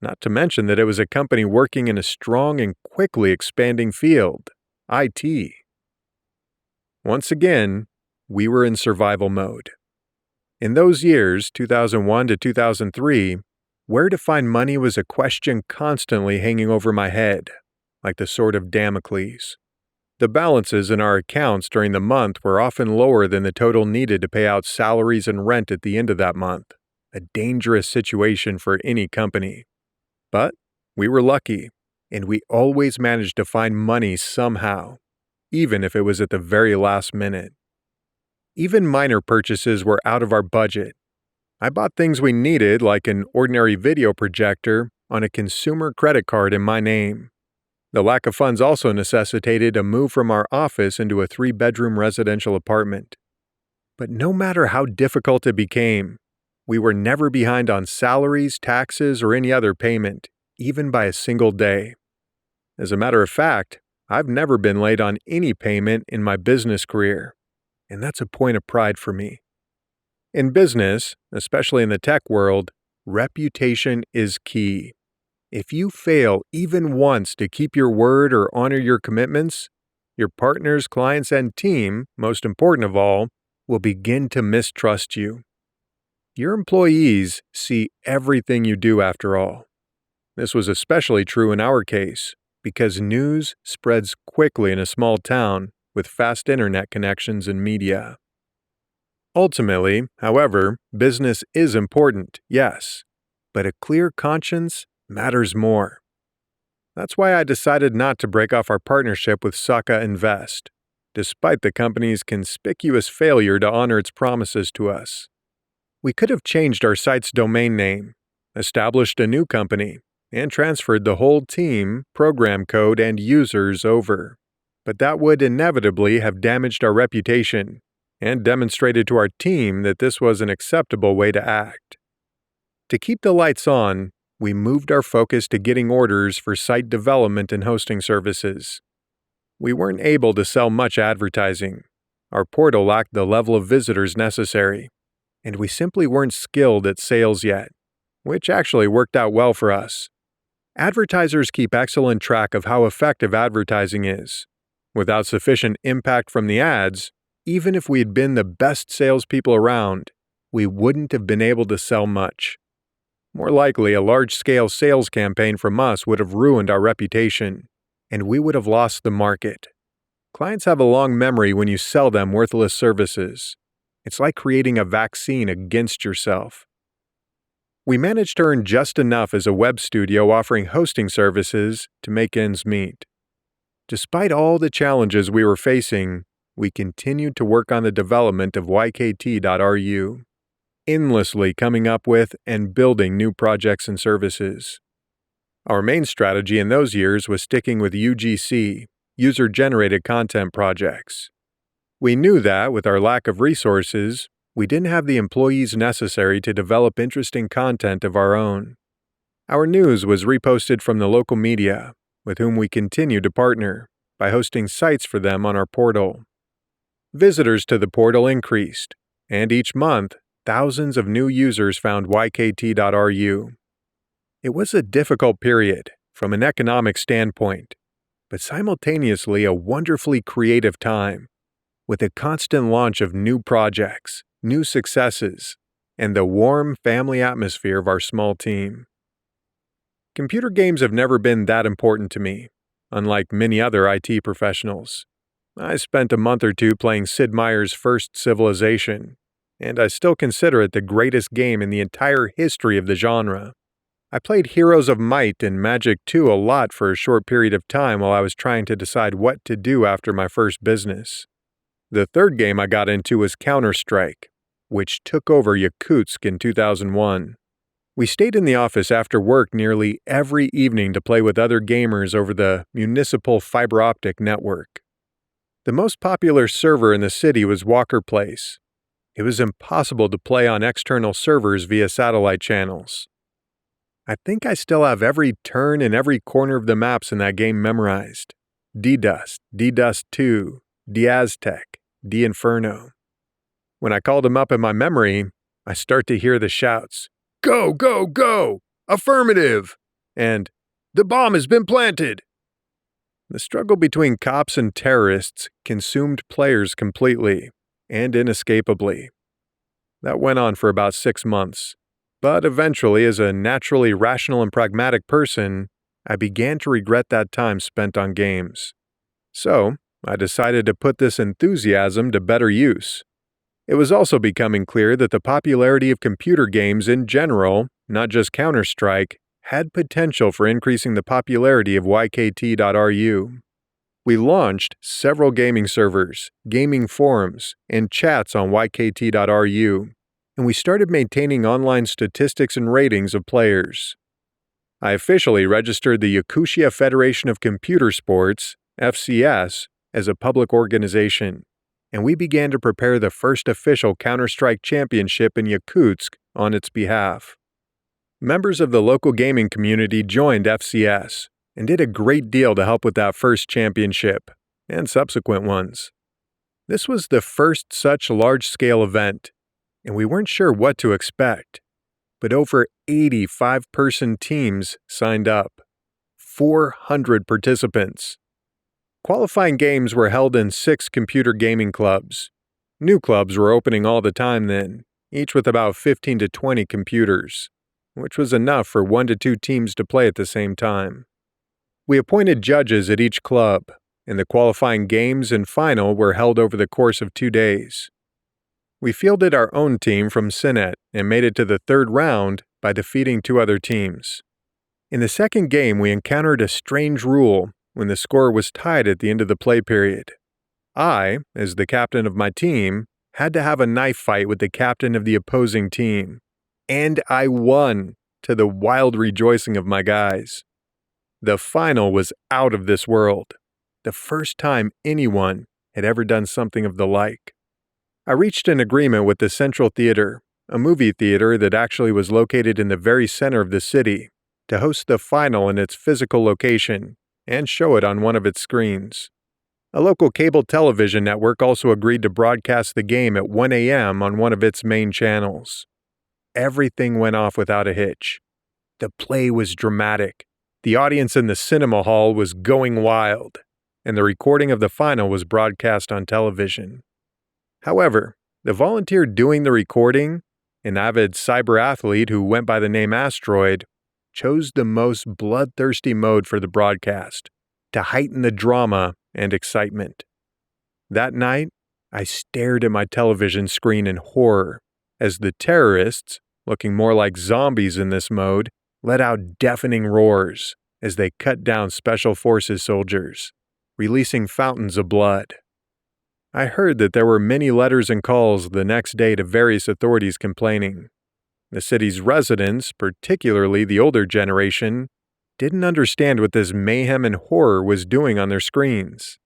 Not to mention that it was a company working in a strong and quickly expanding field, IT. Once again, we were in survival mode. In those years, 2001 to 2003, where to find money was a question constantly hanging over my head, like the sword of Damocles. The balances in our accounts during the month were often lower than the total needed to pay out salaries and rent at the end of that month, a dangerous situation for any company. But we were lucky, and we always managed to find money somehow. even if it was at the very last minute. Even minor purchases were out of our budget. I bought things we needed, like an ordinary video projector, on a consumer credit card in my name. The lack of funds also necessitated a move from our office into a 3-bedroom residential apartment. But no matter how difficult it became, we were never behind on salaries, taxes, or any other payment, even by a single day. As a matter of fact, I've never been late on any payment in my business career, and that's a point of pride for me. In business, especially in the tech world, reputation is key. If you fail even once to keep your word or honor your commitments, your partners, clients, and team, most important of all, will begin to mistrust you. Your employees see everything you do after all. This was especially true in our case, because news spreads quickly in a small town with fast internet connections and media. Ultimately, however, business is important, yes, but a clear conscience matters more. That's why I decided not to break off our partnership with Saka Invest, despite the company's conspicuous failure to honor its promises to us. We could have changed our site's domain name, established a new company, and transferred the whole team, program code, and users over. But that would inevitably have damaged our reputation and demonstrated to our team that this was an acceptable way to act. To keep the lights on, we moved our focus to getting orders for site development and hosting services. We weren't able to sell much advertising. Our portal lacked the level of visitors necessary, and we simply weren't skilled at sales yet, which actually worked out well for us. Advertisers keep excellent track of how effective advertising is. Without sufficient impact from the ads, even if we had been the best salespeople around, we wouldn't have been able to sell much. More likely, a large-scale sales campaign from us would have ruined our reputation, and we would have lost the market. Clients have a long memory when you sell them worthless services. It's like creating a vaccine against yourself. We managed to earn just enough as a web studio offering hosting services to make ends meet. Despite all the challenges we were facing, we continued to work on the development of ykt.ru, endlessly coming up with and building new projects and services. Our main strategy in those years was sticking with UGC, user-generated content projects. We knew that, with our lack of resources, we didn't have the employees necessary to develop interesting content of our own. Our news was reposted from the local media, with whom we continued to partner, by hosting sites for them on our portal. Visitors to the portal increased, and each month, thousands of new users found ykt.ru. It was a difficult period, from an economic standpoint, but simultaneously a wonderfully creative time, with a constant launch of new projects, new successes, and the warm family atmosphere of our small team. Computer games have never been that important to me, unlike many other IT professionals. I spent a month or two playing Sid Meier's First Civilization, and I still consider it the greatest game in the entire history of the genre. I played Heroes of Might and Magic 2 a lot for a short period of time while I was trying to decide what to do after my first business. The third game I got into was Counter-Strike, which took over Yakutsk in 2001. We stayed in the office after work nearly every evening to play with other gamers over the municipal fiber optic network. The most popular server in the city was Walker Place. It was impossible to play on external servers via satellite channels. I think I still have every turn and every corner of the maps in that game memorized. D-Dust, D-Dust 2, D-Aztec, D-Inferno. When I called them up in my memory, I start to hear the shouts, "Go, go, go! Affirmative!" and "The bomb has been planted!" The struggle between cops and terrorists consumed players completely and inescapably. That went on for about 6 months, but eventually, as a naturally rational and pragmatic person, I began to regret that time spent on games. So, I decided to put this enthusiasm to better use. It was also becoming clear that the popularity of computer games in general, not just Counter-Strike, had potential for increasing the popularity of ykt.ru. We launched several gaming servers, gaming forums, and chats on ykt.ru, and we started maintaining online statistics and ratings of players. I officially registered the Yakutia Federation of Computer Sports, FCS, as a public organization, and we began to prepare the first official Counter-Strike Championship in Yakutsk on its behalf. Members of the local gaming community joined FCS and did a great deal to help with that first championship and subsequent ones. This was the first such large-scale event, and we weren't sure what to expect, but over 80 five-person teams signed up, 400 participants. Qualifying games were held in 6 computer gaming clubs. New clubs were opening all the time then, each with about 15 to 20 computers, which was enough for 1 to 2 teams to play at the same time. We appointed judges at each club, and the qualifying games and final were held over the course of 2 days. We fielded our own team from Sinet and made it to the 3rd round by defeating 2 other teams. In the second game, we encountered a strange rule when the score was tied at the end of the play period. I, as the captain of my team, had to have a knife fight with the captain of the opposing team. And I won, to the wild rejoicing of my guys. The final was out of this world, the first time anyone had ever done something of the like. I reached an agreement with the Central Theater, a movie theater that actually was located in the very center of the city, to host the final in its physical location and show it on one of its screens. A local cable television network also agreed to broadcast the game at 1 a.m. on one of its main channels. Everything went off without a hitch. The play was dramatic. The audience in the cinema hall was going wild, and the recording of the final was broadcast on television. However, the volunteer doing the recording, an avid cyber athlete who went by the name Asteroid, chose the most bloodthirsty mode for the broadcast to heighten the drama and excitement. That night, I stared at my television screen in horror as the terrorists, looking more like zombies in this mode, let out deafening roars as they cut down Special Forces soldiers, releasing fountains of blood. I heard that there were many letters and calls the next day to various authorities complaining. The city's residents, particularly the older generation, didn't understand what this mayhem and horror was doing on their screens.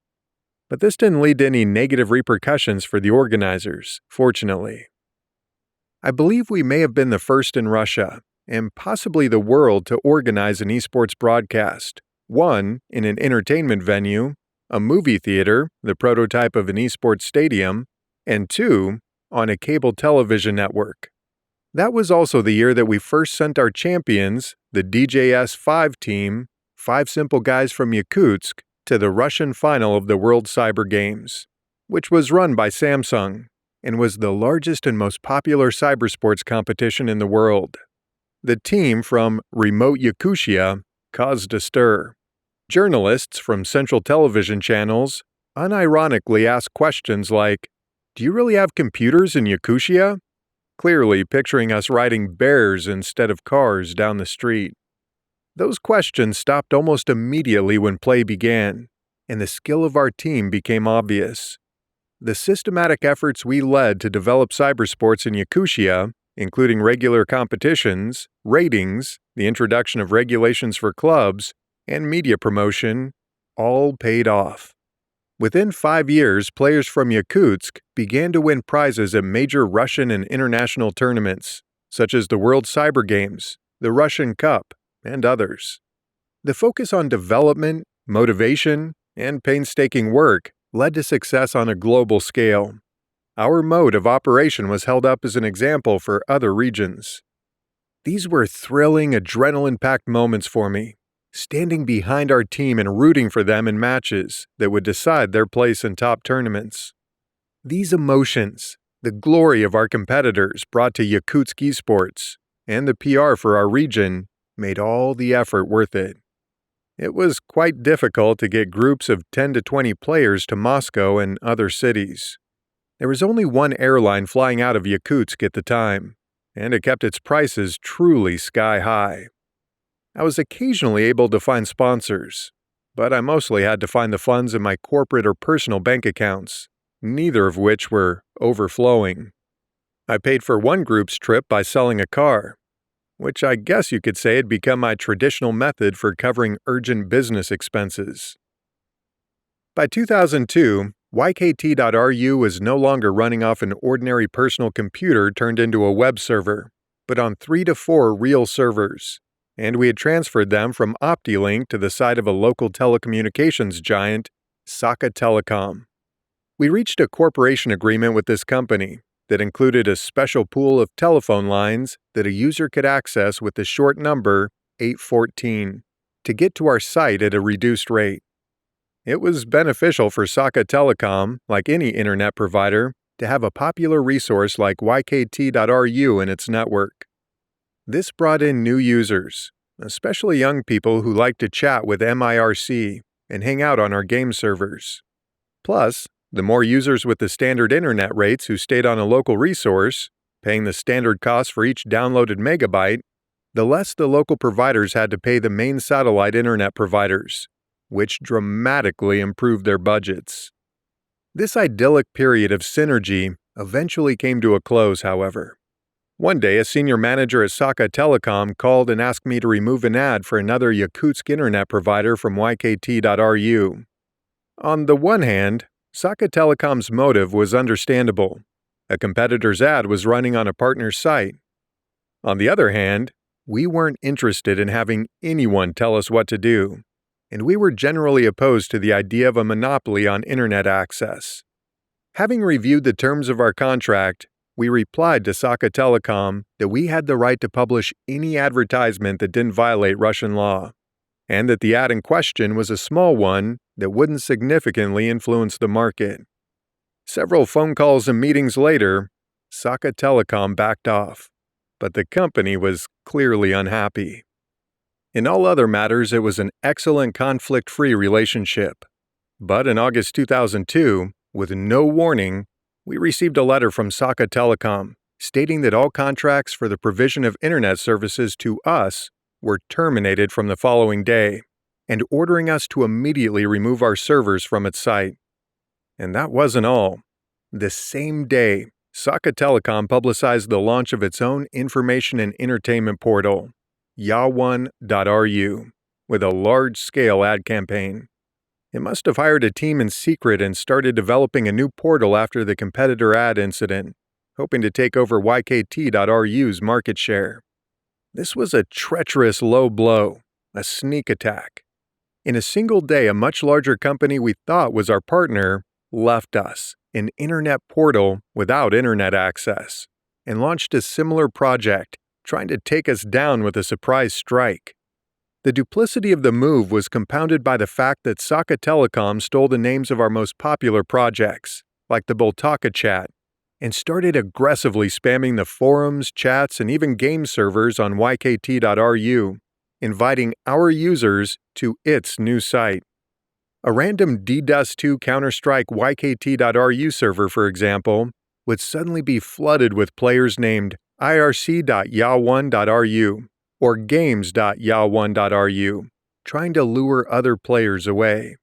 But this didn't lead to any negative repercussions for the organizers, fortunately. I believe we may have been the first in Russia, and possibly the world, to organize an esports broadcast, one in an entertainment venue, a movie theater, the prototype of an esports stadium, and 2, on a cable television network. That was also the year that we first sent our champions, the DJS-5 team, 5 simple guys from Yakutsk, to the Russian final of the World Cyber Games, which was run by Samsung and was the largest and most popular cybersports competition in the world. The team from remote Yakutia caused a stir. Journalists from central television channels unironically asked questions like, "Do you really have computers in Yakutia?" Clearly picturing us riding bears instead of cars down the street. Those questions stopped almost immediately when play began, and the skill of our team became obvious. The systematic efforts we led to develop cybersports in Yakutia, including regular competitions, ratings, the introduction of regulations for clubs, and media promotion, all paid off. Within 5 years, players from Yakutsk began to win prizes at major Russian and international tournaments, such as the World Cyber Games, the Russian Cup, and others. The focus on development, motivation, and painstaking work led to success on a global scale. Our mode of operation was held up as an example for other regions. These were thrilling, adrenaline-packed moments for me, standing behind our team and rooting for them in matches that would decide their place in top tournaments. These emotions, the glory of our competitors brought to Yakutsk esports, and the PR for our region made all the effort worth it. It was quite difficult to get groups of 10 to 20 players to Moscow and other cities. There was only one airline flying out of Yakutsk at the time, and it kept its prices truly sky high. I was occasionally able to find sponsors, but I mostly had to find the funds in my corporate or personal bank accounts, neither of which were overflowing. I paid for one group's trip by selling a car, which I guess you could say had become my traditional method for covering urgent business expenses. By 2002, YKT.RU was no longer running off an ordinary personal computer turned into a web server, but on 3 to 4 real servers, and we had transferred them from OptiLink to the site of a local telecommunications giant, Saka Telecom. We reached a corporation agreement with this company that included a special pool of telephone lines that a user could access with the short number 814 to get to our site at a reduced rate. It was beneficial for Saka Telecom, like any internet provider, to have a popular resource like YKT.RU in its network. This brought in new users, especially young people who like to chat with MIRC and hang out on our game servers. Plus, the more users with the standard internet rates who stayed on a local resource, paying the standard cost for each downloaded megabyte, the less the local providers had to pay the main satellite internet providers, which dramatically improved their budgets. This idyllic period of synergy eventually came to a close, however. One day, a senior manager at Saka Telecom called and asked me to remove an ad for another Yakutsk internet provider from YKT.RU. On the one hand, Saka Telecom's motive was understandable. A competitor's ad was running on a partner's site. On the other hand, we weren't interested in having anyone tell us what to do, and we were generally opposed to the idea of a monopoly on internet access. Having reviewed the terms of our contract, we replied to Saka Telecom that we had the right to publish any advertisement that didn't violate Russian law, and that the ad in question was a small one that wouldn't significantly influence the market. Several phone calls and meetings later, Saka Telecom backed off, but the company was clearly unhappy. In all other matters, it was an excellent conflict-free relationship. But in August 2002, with no warning, we received a letter from Saka Telecom stating that all contracts for the provision of internet services to us were terminated from the following day, and ordering us to immediately remove our servers from its site. And that wasn't all. The same day, Saka Telecom publicized the launch of its own information and entertainment portal, Yawan.RU, with a large-scale ad campaign. It must have hired a team in secret and started developing a new portal after the competitor ad incident, hoping to take over YKT.RU's market share. This was a treacherous low blow, a sneak attack. In a single day, a much larger company we thought was our partner left us, an internet portal without internet access, and launched a similar project, trying to take us down with a surprise strike. The duplicity of the move was compounded by the fact that Saka Telecom stole the names of our most popular projects, like the Boltaka chat, and started aggressively spamming the forums, chats, and even game servers on YKT.RU, inviting our users to its new site. A random DDoS2 Counter-Strike YKT.RU server, for example, would suddenly be flooded with players named irc.yawan.ru or games.yawan.ru, trying to lure other players away.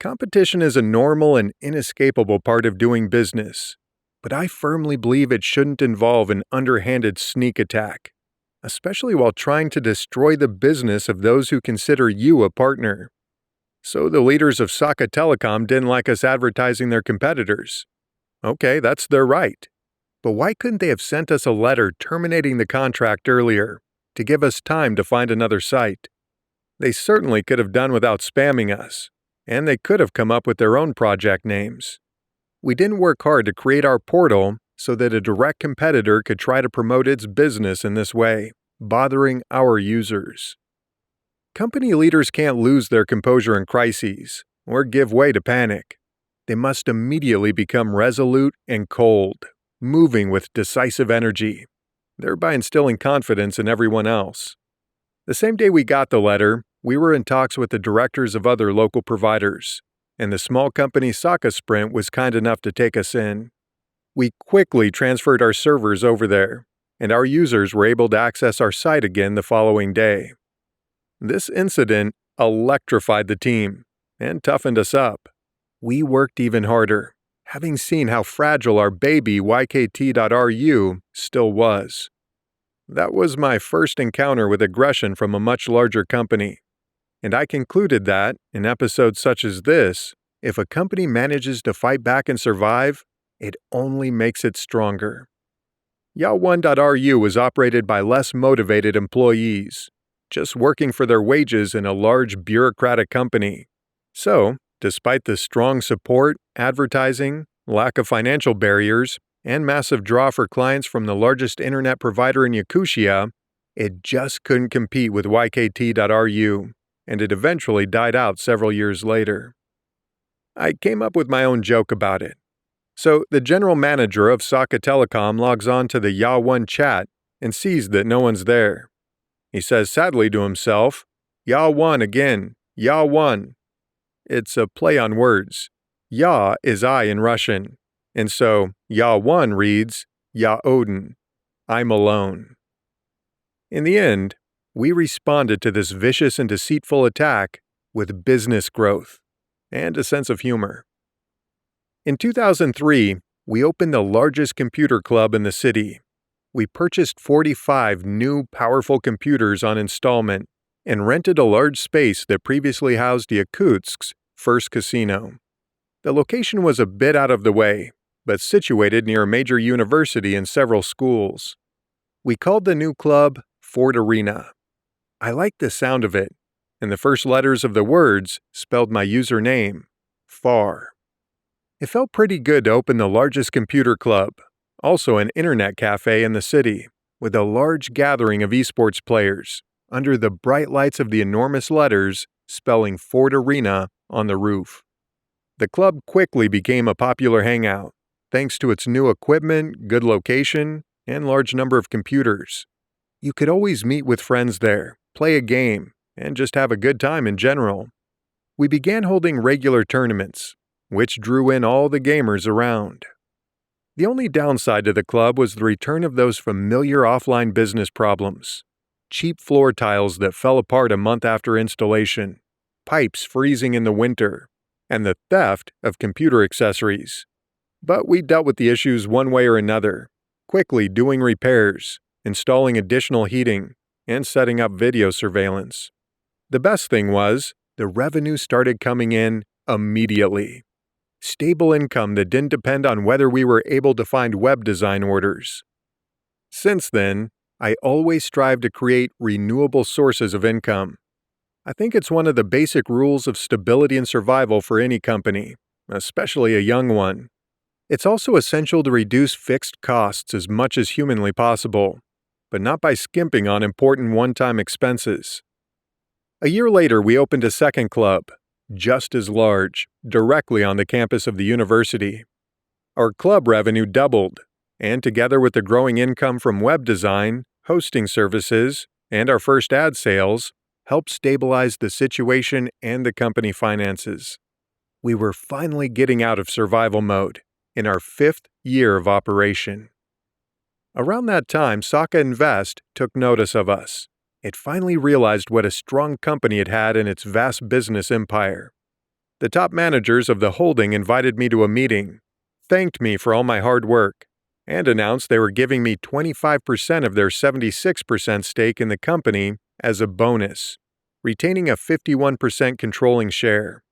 Competition is a normal and inescapable part of doing business, but I firmly believe it shouldn't involve an underhanded sneak attack, especially while trying to destroy the business of those who consider you a partner. So the leaders of Saka Telecom didn't like us advertising their competitors. Okay, that's their right. But why couldn't they have sent us a letter terminating the contract earlier, to give us time to find another site? They certainly could have done without spamming us, and they could have come up with their own project names. We didn't work hard to create our portal so that a direct competitor could try to promote its business in this way, bothering our users. Company leaders can't lose their composure in crises or give way to panic. They must immediately become resolute and cold, moving with decisive energy, thereby instilling confidence in everyone else. The same day we got the letter, we were in talks with the directors of other local providers, and the small company Saka Sprint was kind enough to take us in. We quickly transferred our servers over there, and our users were able to access our site again the following day. This incident electrified the team and toughened us up. We worked even harder, having seen how fragile our baby YKT.RU still was. That was my first encounter with aggression from a much larger company, and I concluded that, in episodes such as this, if a company manages to fight back and survive, it only makes it stronger. Ya1.RU was operated by less motivated employees, just working for their wages in a large bureaucratic company. So, despite the strong support, advertising, lack of financial barriers, and massive draw for clients from the largest internet provider in Yakutia, it just couldn't compete with YKT.RU, and it eventually died out several years later. I came up with my own joke about it. So the general manager of Saka Telecom logs on to the Ya1 chat and sees that no one's there. He says sadly to himself, Ya1 again, Ya1. It's a play on words. Ya is I in Russian, and so Ya1 reads Ya Odin, I'm alone. In the end, we responded to this vicious and deceitful attack with business growth and a sense of humor. In 2003, we opened the largest computer club in the city. We purchased 45 new, powerful computers on installment and rented a large space that previously housed Yakutsk's first casino. The location was a bit out of the way, but situated near a major university and several schools. We called the new club Ford Arena. I liked the sound of it, and the first letters of the words spelled my username, FAR. It felt pretty good to open the largest computer club, also an internet cafe in the city, with a large gathering of esports players, under the bright lights of the enormous letters spelling Ford Arena on the roof. The club quickly became a popular hangout, thanks to its new equipment, good location, and large number of computers. You could always meet with friends there, play a game, and just have a good time in general. We began holding regular tournaments, which drew in all the gamers around. The only downside to the club was the return of those familiar offline business problems. Cheap floor tiles that fell apart a month after installation, pipes freezing in the winter, and the theft of computer accessories. But we dealt with the issues one way or another, quickly doing repairs, installing additional heating, and setting up video surveillance. The best thing was, the revenue started coming in immediately. Stable income that didn't depend on whether we were able to find web design orders. Since then, I always strive to create renewable sources of income. I think it's one of the basic rules of stability and survival for any company, especially a young one. It's also essential to reduce fixed costs as much as humanly possible, but not by skimping on important one-time expenses. A year later, we opened a second club, just as large, directly on the campus of the university. Our club revenue doubled, and together with the growing income from web design, hosting services, and our first ad sales, helped stabilize the situation and the company finances. We were finally getting out of survival mode in our 5th year of operation. Around that time, Saka Invest took notice of us. It finally realized what a strong company it had in its vast business empire. The top managers of the holding invited me to a meeting, thanked me for all my hard work, and announced they were giving me 25% of their 76% stake in the company as a bonus, retaining a 51% controlling share.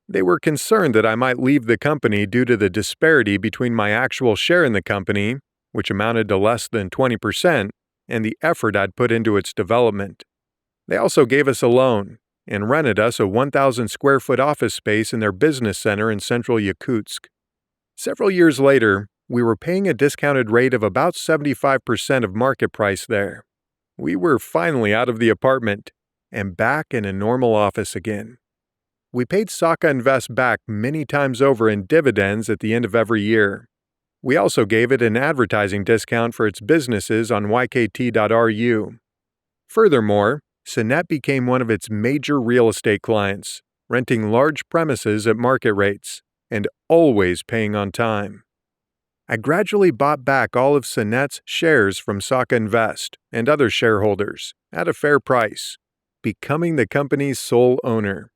They were concerned that I might leave the company due to the disparity between my actual share in the company, which amounted to less than 20%, and the effort I'd put into its development. They also gave us a loan and rented us a 1,000 square foot office space in their business center in central Yakutsk. Several years later, we were paying a discounted rate of about 75% of market price there. We were finally out of the apartment and back in a normal office again. We paid Saka Invest back many times over in dividends at the end of every year. We also gave it an advertising discount for its businesses on YKT.RU. Furthermore, Sinet became one of its major real estate clients, renting large premises at market rates, and always paying on time. I gradually bought back all of Sinet's shares from Saka Invest and other shareholders at a fair price, becoming the company's sole owner.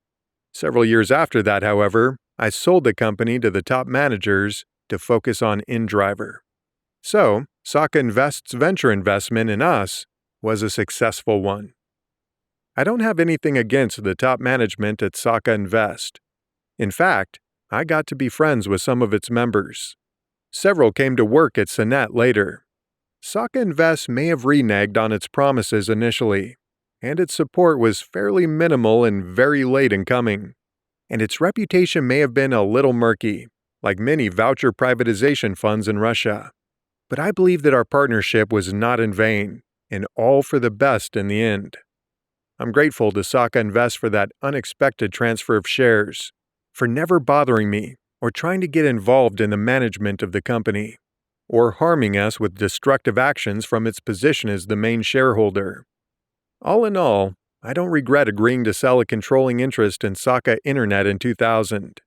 Several years after that, however, I sold the company to the top managers to focus on InDriver. So, Saka Invest's venture investment in us was a successful one. I don't have anything against the top management at Saka Invest. In fact, I got to be friends with some of its members. Several came to work at Sinet later. Saka Invest may have reneged on its promises initially, and its support was fairly minimal and very late in coming. And its reputation may have been a little murky, like many voucher privatization funds in Russia. But I believe that our partnership was not in vain, and all for the best in the end. I'm grateful to Saka Invest for that unexpected transfer of shares, for never bothering me or trying to get involved in the management of the company, or harming us with destructive actions from its position as the main shareholder. All in all, I don't regret agreeing to sell a controlling interest in Saka Internet in 2000,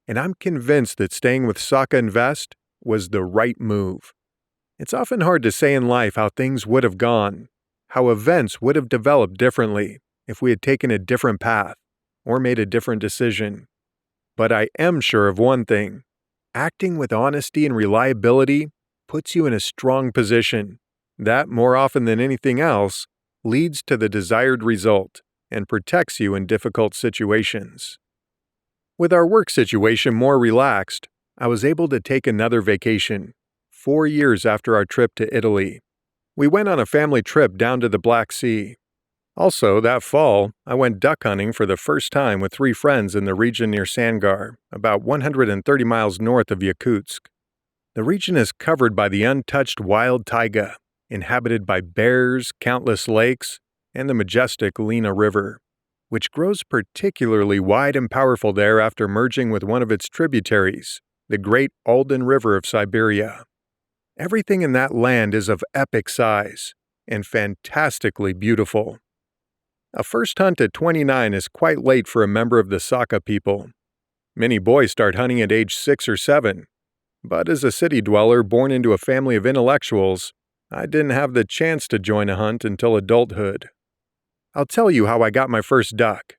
and I'm convinced that staying with Saka Invest was the right move. It's often hard to say in life how things would have gone, how events would have developed differently if we had taken a different path or made a different decision. But I am sure of one thing: acting with honesty and reliability puts you in a strong position that, more often than anything else, leads to the desired result and protects you in difficult situations. With our work situation more relaxed, I was able to take another vacation, 4 years after our trip to Italy. We went on a family trip down to the Black Sea. Also, that fall, I went duck hunting for the first time with 3 friends in the region near Sangar, about 130 miles north of Yakutsk. The region is covered by the untouched wild taiga, inhabited by bears, countless lakes, and the majestic Lena River, which grows particularly wide and powerful there after merging with one of its tributaries, the great Aldan River of Siberia. Everything in that land is of epic size and fantastically beautiful. A first hunt at 29 is quite late for a member of the Saka people. Many boys start hunting at age 6 or 7, but as a city dweller born into a family of intellectuals, I didn't have the chance to join a hunt until adulthood. I'll tell you how I got my first duck.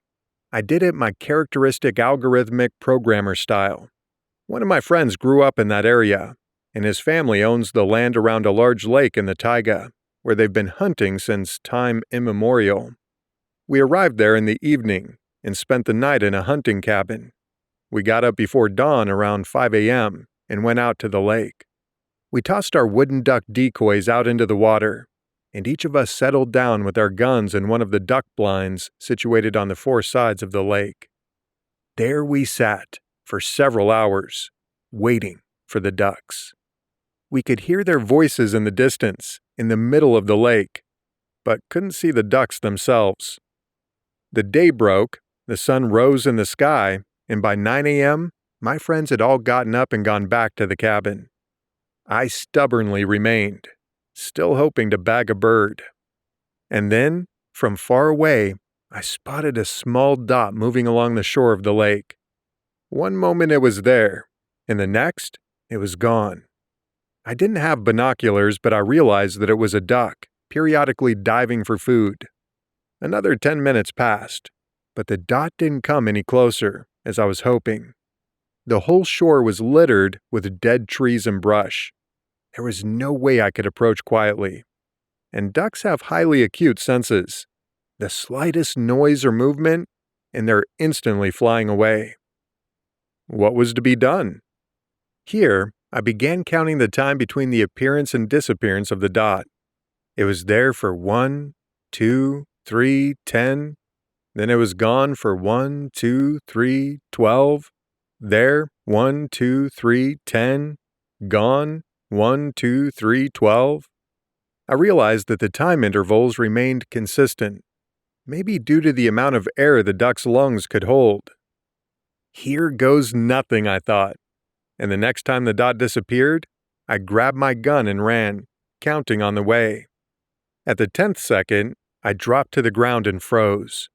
I did it my characteristic algorithmic programmer style. One of my friends grew up in that area, and his family owns the land around a large lake in the taiga, where they've been hunting since time immemorial. We arrived there in the evening and spent the night in a hunting cabin. We got up before dawn around 5 a.m. and went out to the lake. We tossed our wooden duck decoys out into the water, and each of us settled down with our guns in one of the duck blinds situated on the 4 sides of the lake. There we sat for several hours, waiting for the ducks. We could hear their voices in the distance, in the middle of the lake, but couldn't see the ducks themselves. The day broke, the sun rose in the sky, and by 9 a.m., my friends had all gotten up and gone back to the cabin. I stubbornly remained, still hoping to bag a bird. And then, from far away, I spotted a small dot moving along the shore of the lake. One moment it was there, and the next, it was gone. I didn't have binoculars, but I realized that it was a duck, periodically diving for food. Another 10 minutes passed, but the dot didn't come any closer, as I was hoping. The whole shore was littered with dead trees and brush. There was no way I could approach quietly. And ducks have highly acute senses. The slightest noise or movement, and they're instantly flying away. What was to be done? Here, I began counting the time between the appearance and disappearance of the dot. It was there for 1, 2, 3, 10. Then it was gone for 1, 2, 3, 12. There, 1, 2, 3, 10. Gone, 1, 2, 3, 12. I realized that the time intervals remained consistent, maybe due to the amount of air the duck's lungs could hold. Here goes nothing, I thought. And the next time the dot disappeared, I grabbed my gun and ran, counting on the way. At the 10th second, I dropped to the ground and froze.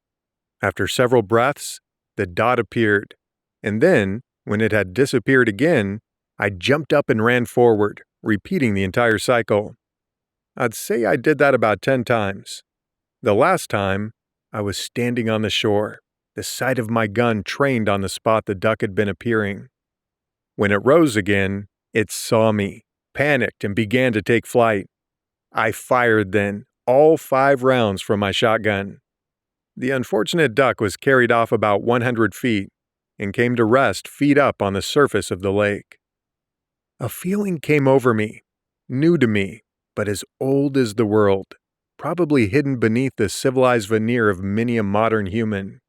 After several breaths, the dot appeared, and then, when it had disappeared again, I jumped up and ran forward, repeating the entire cycle. I'd say I did that about 10 times. The last time, I was standing on the shore, the sight of my gun trained on the spot the duck had been appearing. When it rose again, it saw me, panicked, and began to take flight. I fired then, all 5 rounds from my shotgun. The unfortunate duck was carried off about 100 feet and came to rest feet up on the surface of the lake. A feeling came over me, new to me, but as old as the world, probably hidden beneath the civilized veneer of many a modern human.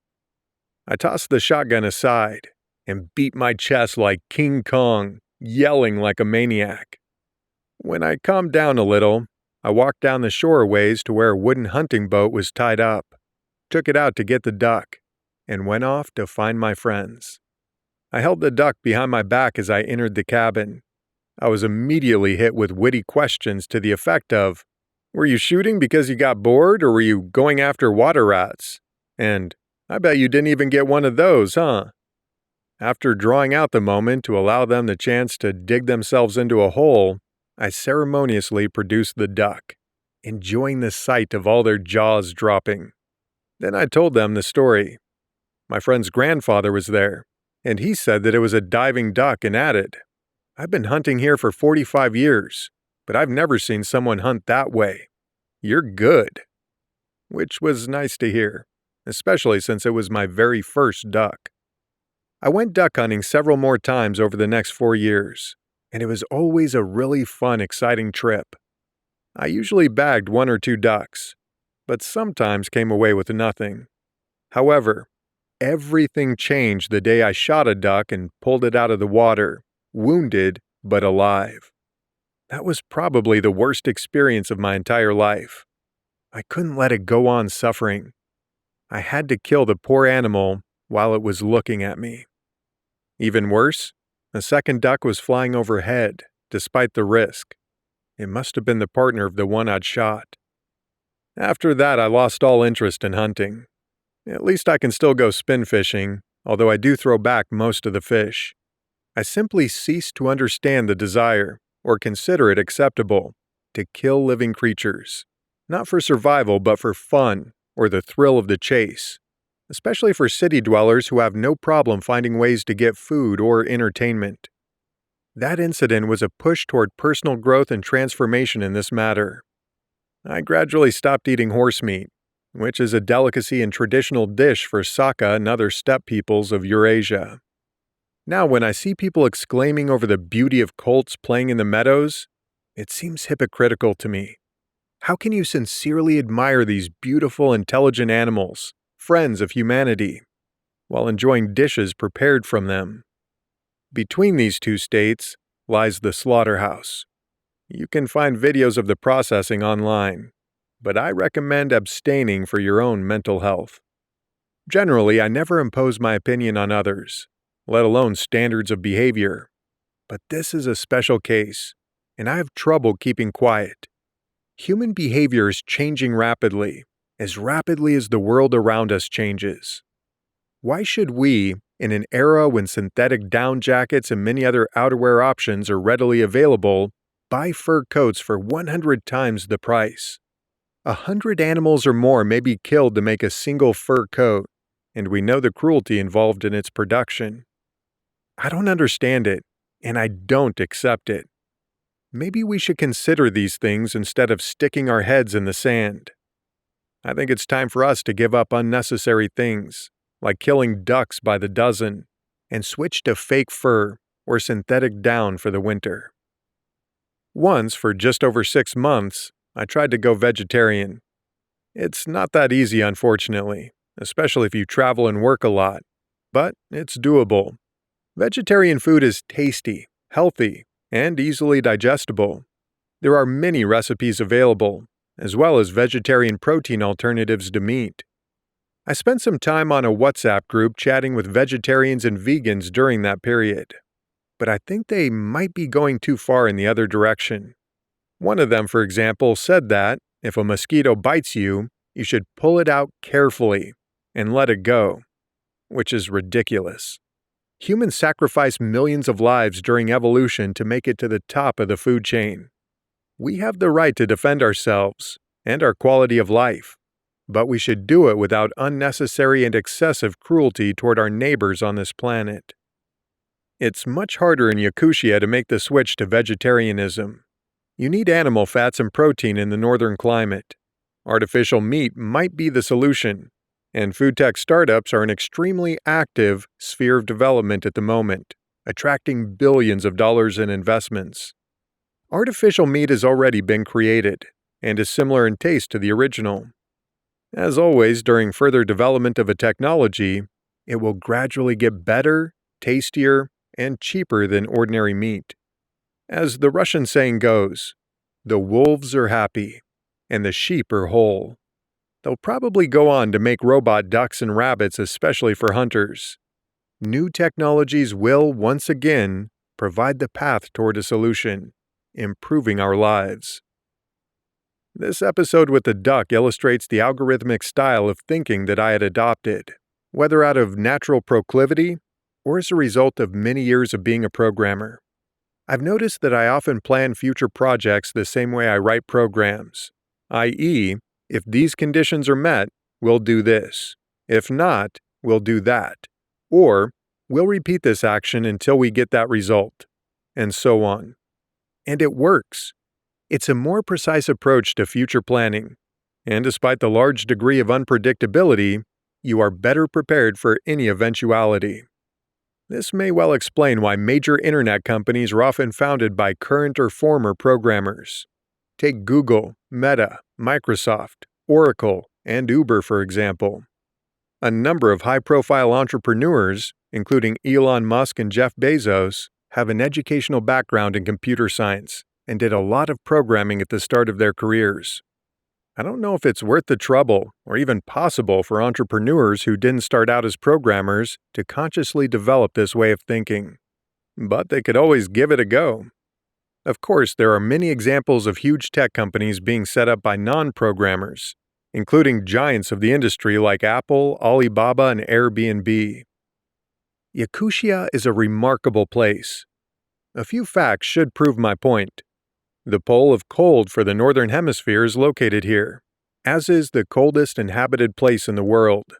I tossed the shotgun aside and beat my chest like King Kong, yelling like a maniac. When I calmed down a little, I walked down the shore a ways to where a wooden hunting boat was tied up, took it out to get the duck, and went off to find my friends. I held the duck behind my back as I entered the cabin. I was immediately hit with witty questions to the effect of, "Were you shooting because you got bored, or were you going after water rats? And I bet you didn't even get one of those, huh?" After drawing out the moment to allow them the chance to dig themselves into a hole, I ceremoniously produced the duck, enjoying the sight of all their jaws dropping. Then I told them the story. My friend's grandfather was there, and he said that it was a diving duck and added, "I've been hunting here for 45 years, but I've never seen someone hunt that way. You're good." Which was nice to hear, especially since it was my very first duck. I went duck hunting several more times over the next 4 years, and it was always a really fun, exciting trip. I usually bagged 1 or 2 ducks, but sometimes came away with nothing. However, everything changed the day I shot a duck and pulled it out of the water, wounded but alive. That was probably the worst experience of my entire life. I couldn't let it go on suffering. I had to kill the poor animal while it was looking at me. Even worse, a second duck was flying overhead, despite the risk. It must have been the partner of the one I'd shot. After that, I lost all interest in hunting. At least I can still go spin fishing, although I do throw back most of the fish. I simply ceased to understand the desire, or consider it acceptable, to kill living creatures, not for survival but for fun or the thrill of the chase, especially for city dwellers who have no problem finding ways to get food or entertainment. That incident was a push toward personal growth and transformation in this matter. I gradually stopped eating horse meat, which is a delicacy and traditional dish for Saka and other steppe peoples of Eurasia. Now, when I see people exclaiming over the beauty of colts playing in the meadows, it seems hypocritical to me. How can you sincerely admire these beautiful, intelligent animals, friends of humanity, while enjoying dishes prepared from them? Between these two states lies the slaughterhouse. You can find videos of the processing online, but I recommend abstaining for your own mental health. Generally, I never impose my opinion on others, let alone standards of behavior. But this is a special case, and I have trouble keeping quiet. Human behavior is changing rapidly as the world around us changes. Why should we, in an era when synthetic down jackets and many other outerwear options are readily available, buy fur coats for 100 times the price? 100 animals or more may be killed to make a single fur coat, and we know the cruelty involved in its production. I don't understand it, and I don't accept it. Maybe we should consider these things instead of sticking our heads in the sand. I think it's time for us to give up unnecessary things, like killing ducks by the dozen, and switch to fake fur or synthetic down for the winter. Once, for just over 6 months, I tried to go vegetarian. It's not that easy, unfortunately, especially if you travel and work a lot, but it's doable. Vegetarian food is tasty, healthy, and easily digestible. There are many recipes available, as well as vegetarian protein alternatives to meat. I spent some time on a WhatsApp group chatting with vegetarians and vegans during that period, but I think they might be going too far in the other direction. One of them, for example, said that if a mosquito bites you, you should pull it out carefully and let it go, which is ridiculous. Humans sacrifice millions of lives during evolution to make it to the top of the food chain. We have the right to defend ourselves and our quality of life. but we should do it without unnecessary and excessive cruelty toward our neighbors on this planet. It's much harder in Yakutia to make the switch to vegetarianism. You need animal fats and protein in the northern climate. Artificial meat might be the solution, and food tech startups are an extremely active sphere of development at the moment, attracting billions of dollars in investments. Artificial meat has already been created, and is similar in taste to the original. As always, during further development of a technology, it will gradually get better, tastier, and cheaper than ordinary meat. As the Russian saying goes, the wolves are happy, and the sheep are whole. They'll probably go on to make robot ducks and rabbits especially for hunters. New technologies will, once again, provide the path toward a solution, improving our lives. This episode with the duck illustrates the algorithmic style of thinking that I had adopted, whether out of natural proclivity or as a result of many years of being a programmer. I've noticed that I often plan future projects the same way I write programs, i.e., if these conditions are met, we'll do this. If not, we'll do that. Or, we'll repeat this action until we get that result, and so on. And it works. It's a more precise approach to future planning, and despite the large degree of unpredictability, you are better prepared for any eventuality. This may well explain why major internet companies are often founded by current or former programmers. Take Google, Meta, Microsoft, Oracle, and Uber, for example. A number of high-profile entrepreneurs, including Elon Musk and Jeff Bezos, have an educational background in computer science and did a lot of programming at the start of their careers. I don't know if it's worth the trouble or even possible for entrepreneurs who didn't start out as programmers to consciously develop this way of thinking. But they could always give it a go. Of course, there are many examples of huge tech companies being set up by non-programmers, including giants of the industry like Apple, Alibaba, and Airbnb. Yakutia is a remarkable place. A few facts should prove my point. The pole of cold for the Northern Hemisphere is located here, as is the coldest inhabited place in the world.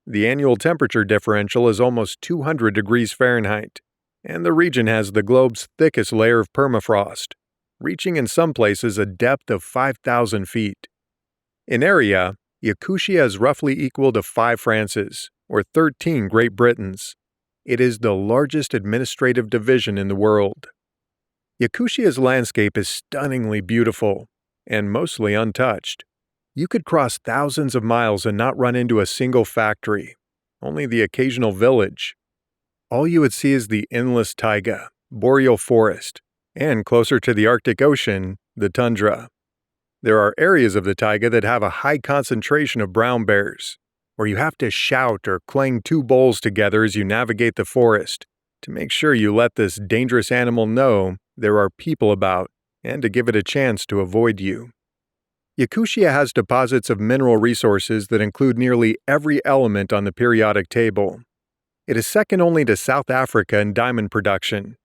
The annual temperature differential is almost 200 degrees Fahrenheit, and the region has the globe's thickest layer of permafrost, reaching in some places a depth of 5,000 feet. In area, Yakutia is roughly equal to 5 Frances, or 13 Great Britons. It is the largest administrative division in the world. Yakutia's landscape is stunningly beautiful, and mostly untouched. You could cross thousands of miles and not run into a single factory, only the occasional village. All you would see is the endless taiga, boreal forest, and closer to the Arctic Ocean, the tundra. There are areas of the taiga that have a high concentration of brown bears, where you have to shout or clang 2 bowls together as you navigate the forest to make sure you let this dangerous animal know there are people about and to give it a chance to avoid you. Yakutia has deposits of mineral resources that include nearly every element on the periodic table. It is second only to South Africa in diamond production.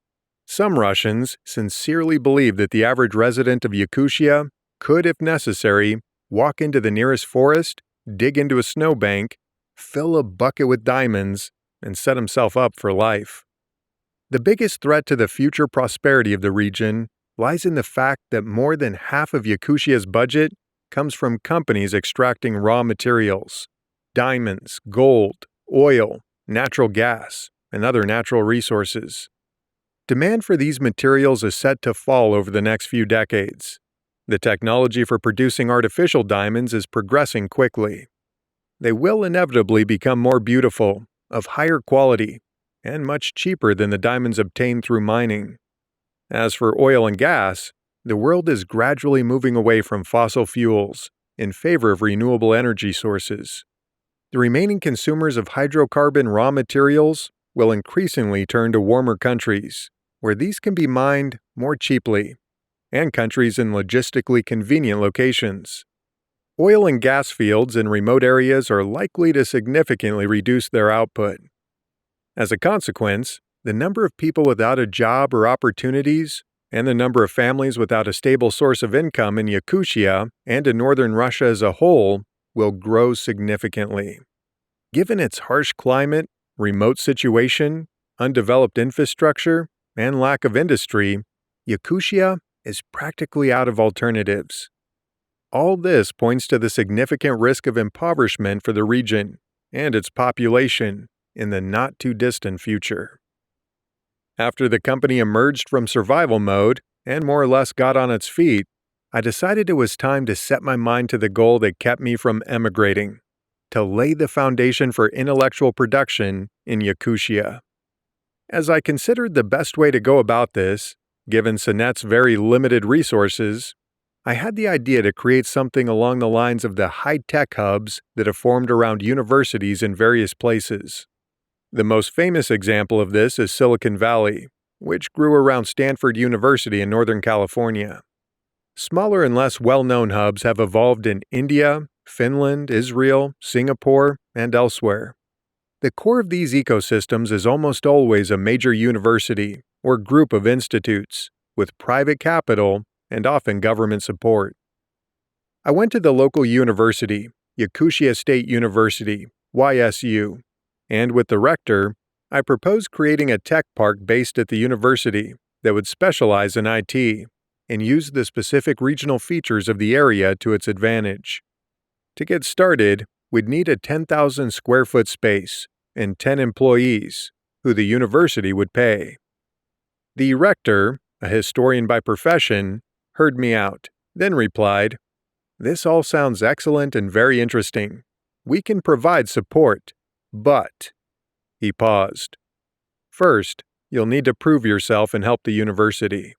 Some Russians sincerely believe that the average resident of Yakutia could, if necessary, walk into the nearest forest, dig into a snowbank, fill a bucket with diamonds, and set himself up for life. The biggest threat to the future prosperity of the region lies in the fact that more than half of Yakutia's budget comes from companies extracting raw materials, diamonds, gold, oil, natural gas, and other natural resources. Demand for these materials is set to fall over the next few decades. The technology for producing artificial diamonds is progressing quickly. They will inevitably become more beautiful, of higher quality, and much cheaper than the diamonds obtained through mining. As for oil and gas, the world is gradually moving away from fossil fuels in favor of renewable energy sources. The remaining consumers of hydrocarbon raw materials will increasingly turn to warmer countries, where these can be mined more cheaply, and countries in logistically convenient locations. Oil and gas fields in remote areas are likely to significantly reduce their output. As a consequence, the number of people without a job or opportunities and the number of families without a stable source of income in Yakutia and in northern Russia as a whole will grow significantly. Given its harsh climate, remote situation, undeveloped infrastructure, and lack of industry, Yakutia is practically out of alternatives. All this points to the significant risk of impoverishment for the region and its population in the not-too-distant future. After the company emerged from survival mode and more or less got on its feet, I decided it was time to set my mind to the goal that kept me from emigrating, to lay the foundation for intellectual production in Yakutia. As I considered the best way to go about this, given Sonet's very limited resources, I had the idea to create something along the lines of the high-tech hubs that have formed around universities in various places. The most famous example of this is Silicon Valley, which grew around Stanford University in Northern California. Smaller and less well-known hubs have evolved in India, Finland, Israel, Singapore, and elsewhere. The core of these ecosystems is almost always a major university or group of institutes, with private capital and often government support. I went to the local university, Yakutia State University, YSU, and with the rector, I proposed creating a tech park based at the university that would specialize in IT and use the specific regional features of the area to its advantage. To get started, we'd need a 10,000 square foot space and 10 employees, who the university would pay. The rector, a historian by profession, heard me out, then replied, "This all sounds excellent and very interesting. We can provide support, but..." He paused. "First, you'll need to prove yourself and help the university."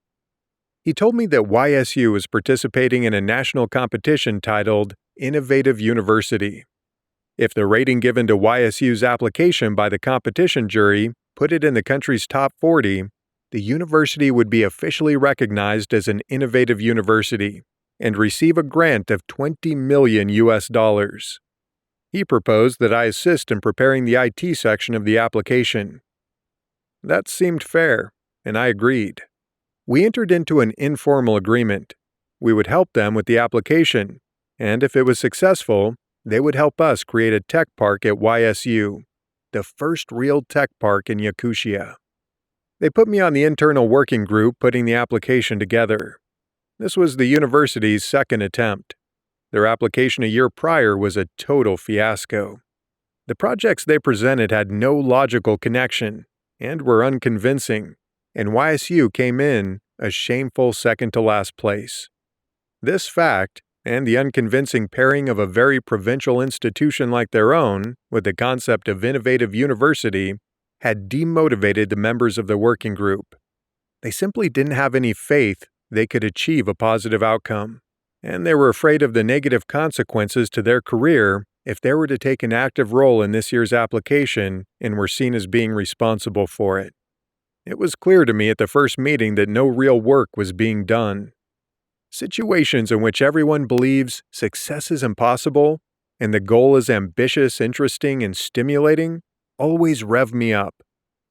He told me that YSU is participating in a national competition titled Innovative University. If the rating given to YSU's application by the competition jury put it in the country's top 40, the university would be officially recognized as an innovative university and receive a grant of $20 million. He proposed that I assist in preparing the IT section of the application. That seemed fair, and I agreed. We entered into an informal agreement. We would help them with the application, and if it was successful, they would help us create a tech park at YSU, the first real tech park in Yakutia. They put me on the internal working group putting the application together. This was the university's second attempt. Their application a year prior was a total fiasco. The projects they presented had no logical connection and were unconvincing, and YSU came in a shameful second-to-last place. This fact, and the unconvincing pairing of a very provincial institution like their own with the concept of innovative university, had demotivated the members of the working group. They simply didn't have any faith they could achieve a positive outcome, and they were afraid of the negative consequences to their career if they were to take an active role in this year's application and were seen as being responsible for it. It was clear to me at the first meeting that no real work was being done. Situations in which everyone believes success is impossible and the goal is ambitious, interesting, and stimulating always rev me up,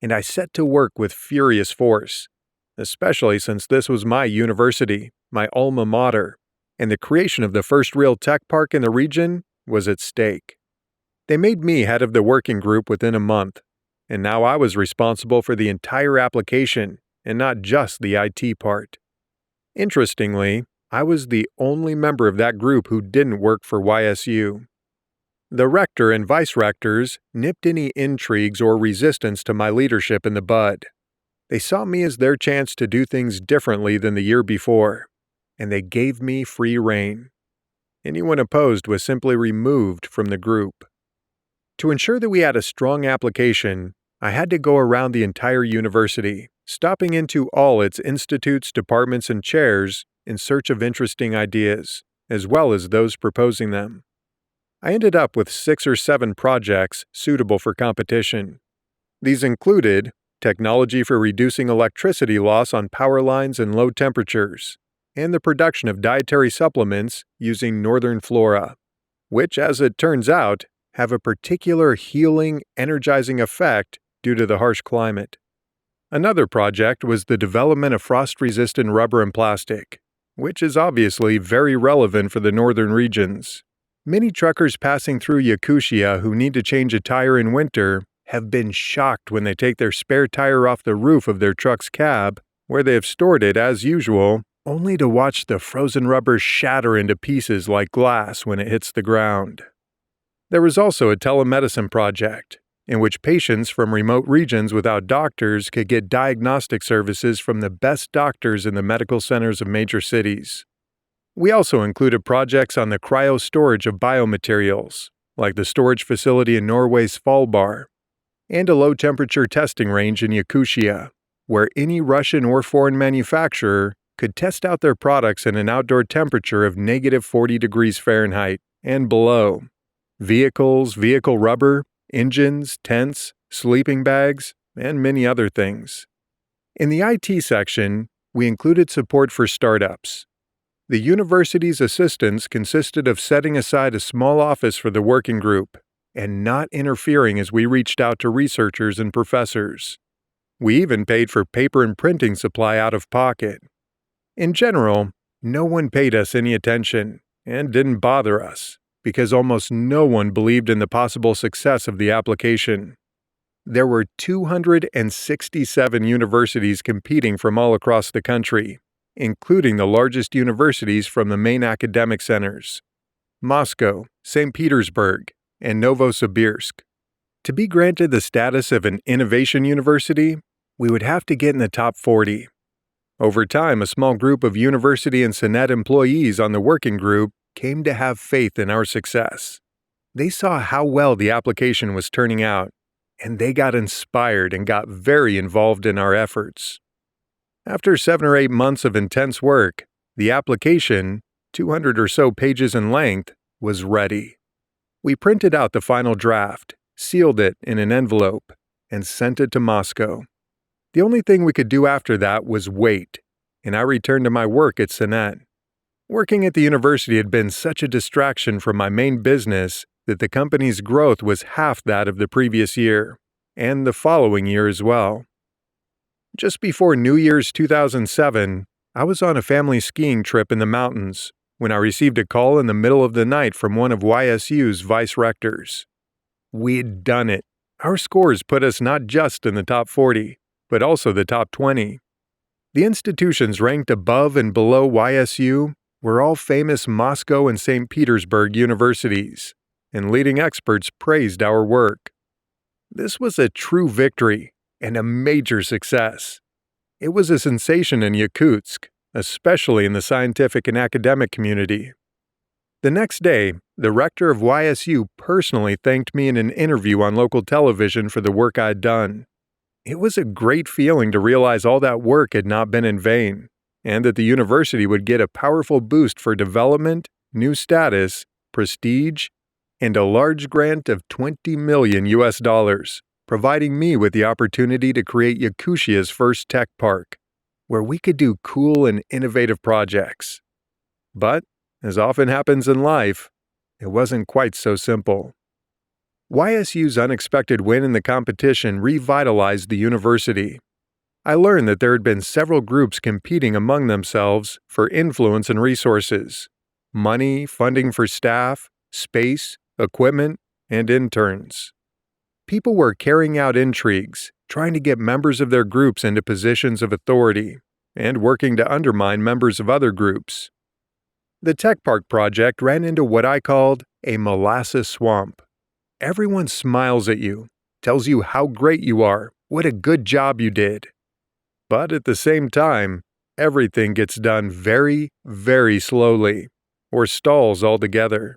and I set to work with furious force, especially since this was my university, my alma mater, and the creation of the first real tech park in the region was at stake. They made me head of the working group within a month, and now I was responsible for the entire application and not just the IT part. Interestingly, I was the only member of that group who didn't work for YSU. The rector and vice-rectors nipped any intrigues or resistance to my leadership in the bud. They saw me as their chance to do things differently than the year before, and they gave me free rein. Anyone opposed was simply removed from the group. To ensure that we had a strong application, I had to go around the entire university, stopping into all its institutes, departments, and chairs in search of interesting ideas, as well as those proposing them. I ended up with 6 or 7 projects suitable for competition. These included technology for reducing electricity loss on power lines and low temperatures, and the production of dietary supplements using northern flora, which, as it turns out, have a particular healing, energizing effect due to the harsh climate. Another project was the development of frost-resistant rubber and plastic, which is obviously very relevant for the northern regions. Many truckers passing through Yakutia who need to change a tire in winter have been shocked when they take their spare tire off the roof of their truck's cab, where they have stored it as usual, only to watch the frozen rubber shatter into pieces like glass when it hits the ground. There was also a telemedicine project, in which patients from remote regions without doctors could get diagnostic services from the best doctors in the medical centers of major cities. We also included projects on the cryo-storage of biomaterials, like the storage facility in Norway's Svalbard, and a low-temperature testing range in Yakutia, where any Russian or foreign manufacturer could test out their products in an outdoor temperature of -40 degrees Fahrenheit and below. Vehicles, vehicle rubber, engines, tents, sleeping bags, and many other things. In the IT section, we included support for startups. The university's assistance consisted of setting aside a small office for the working group and not interfering as we reached out to researchers and professors. We even paid for paper and printing supply out of pocket. In general, no one paid us any attention and didn't bother us, because almost no one believed in the possible success of the application. There were 267 universities competing from all across the country, including the largest universities from the main academic centers: Moscow, St. Petersburg, and Novosibirsk. To be granted the status of an innovation university, we would have to get in the top 40. Over time, a small group of university and Senate employees on the working group came to have faith in our success. They saw how well the application was turning out, and they got inspired and got very involved in our efforts. After 7 or 8 months of intense work, the application, 200 or so pages in length, was ready. We printed out the final draft, sealed it in an envelope, and sent it to Moscow. The only thing we could do after that was wait, and I returned to my work at Senate. Working at the university had been such a distraction from my main business that the company's growth was half that of the previous year, and the following year as well. Just before New Year's 2007, I was on a family skiing trip in the mountains when I received a call in the middle of the night from one of YSU's vice-rectors. We had done it. Our scores put us not just in the top 40, but also the top 20. The institutions ranked above and below YSU were all famous Moscow and St. Petersburg universities, and leading experts praised our work. This was a true victory and a major success. It was a sensation in Yakutsk, especially in the scientific and academic community. The next day, the rector of YSU personally thanked me in an interview on local television for the work I'd done. It was a great feeling to realize all that work had not been in vain, and that the university would get a powerful boost for development, new status, prestige, and a large grant of $20 million, providing me with the opportunity to create Yakutia's first tech park, where we could do cool and innovative projects. But, as often happens in life, it wasn't quite so simple. YSU's unexpected win in the competition revitalized the university. I learned that there had been several groups competing among themselves for influence and resources: money, funding for staff, space, equipment, and interns. People were carrying out intrigues, trying to get members of their groups into positions of authority, and working to undermine members of other groups. The Tech Park project ran into what I called a molasses swamp. Everyone smiles at you, tells you how great you are, what a good job you did. But at the same time, everything gets done very, very slowly, or stalls altogether.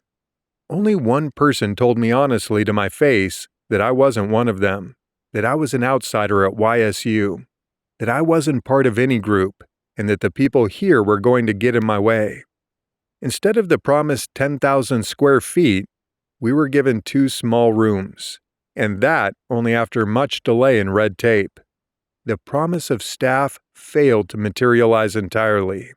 Only one person told me honestly to my face that I wasn't one of them, that I was an outsider at YSU, that I wasn't part of any group, and that the people here were going to get in my way. Instead of the promised 10,000 square feet, we were given 2 small rooms, and that only after much delay and red tape. The promise of staff failed to materialize entirely.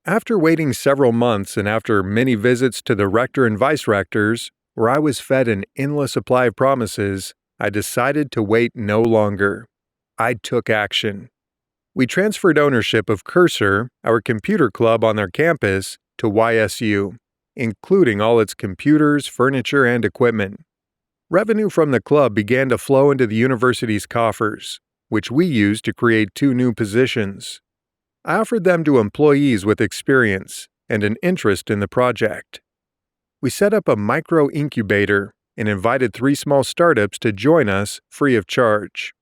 After waiting several months and after many visits to the rector and vice-rectors, where I was fed an endless supply of promises, I decided to wait no longer. I took action. We transferred ownership of Cursor, our computer club on their campus, to YSU, including all its computers, furniture, and equipment. Revenue from the club began to flow into the university's coffers, which we used to create 2 new positions. I offered them to employees with experience and an interest in the project. We set up a micro-incubator and invited 3 small startups to join us free of charge.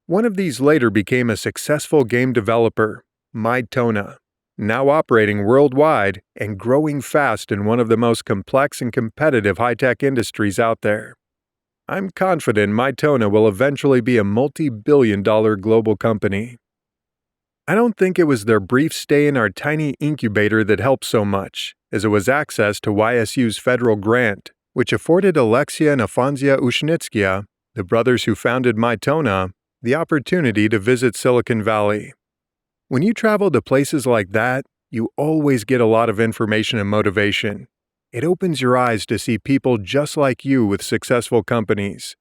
One of these later became a successful game developer, Mytona, now operating worldwide and growing fast in one of the most complex and competitive high-tech industries out there. I'm confident Mytona will eventually be a multi-billion-dollar global company. I don't think it was their brief stay in our tiny incubator that helped so much, as it was access to YSU's federal grant, which afforded Alexia and Afansia Ushnitskia, the brothers who founded Mytona, the opportunity to visit Silicon Valley. When you travel to places like that, you always get a lot of information and motivation. It opens your eyes to see people just like you with successful companies,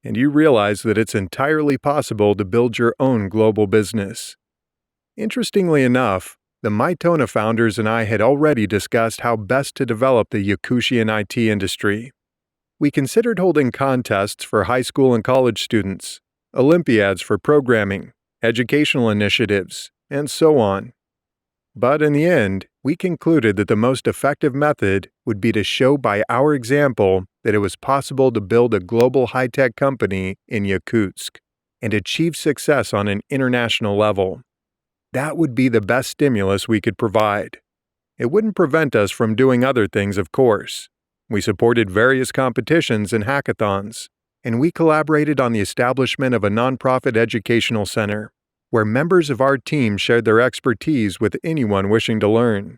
and you realize that it's entirely possible to build your own global business. Interestingly enough, the Mytona founders and I had already discussed how best to develop the Yakutian IT industry. We considered holding contests for high school and college students, Olympiads for programming, educational initiatives, and so on. But in the end, we concluded that the most effective method would be to show by our example that it was possible to build a global high-tech company in Yakutsk and achieve success on an international level. That would be the best stimulus we could provide. It wouldn't prevent us from doing other things, of course. We supported various competitions and hackathons, and we collaborated on the establishment of a nonprofit educational center, where members of our team shared their expertise with anyone wishing to learn.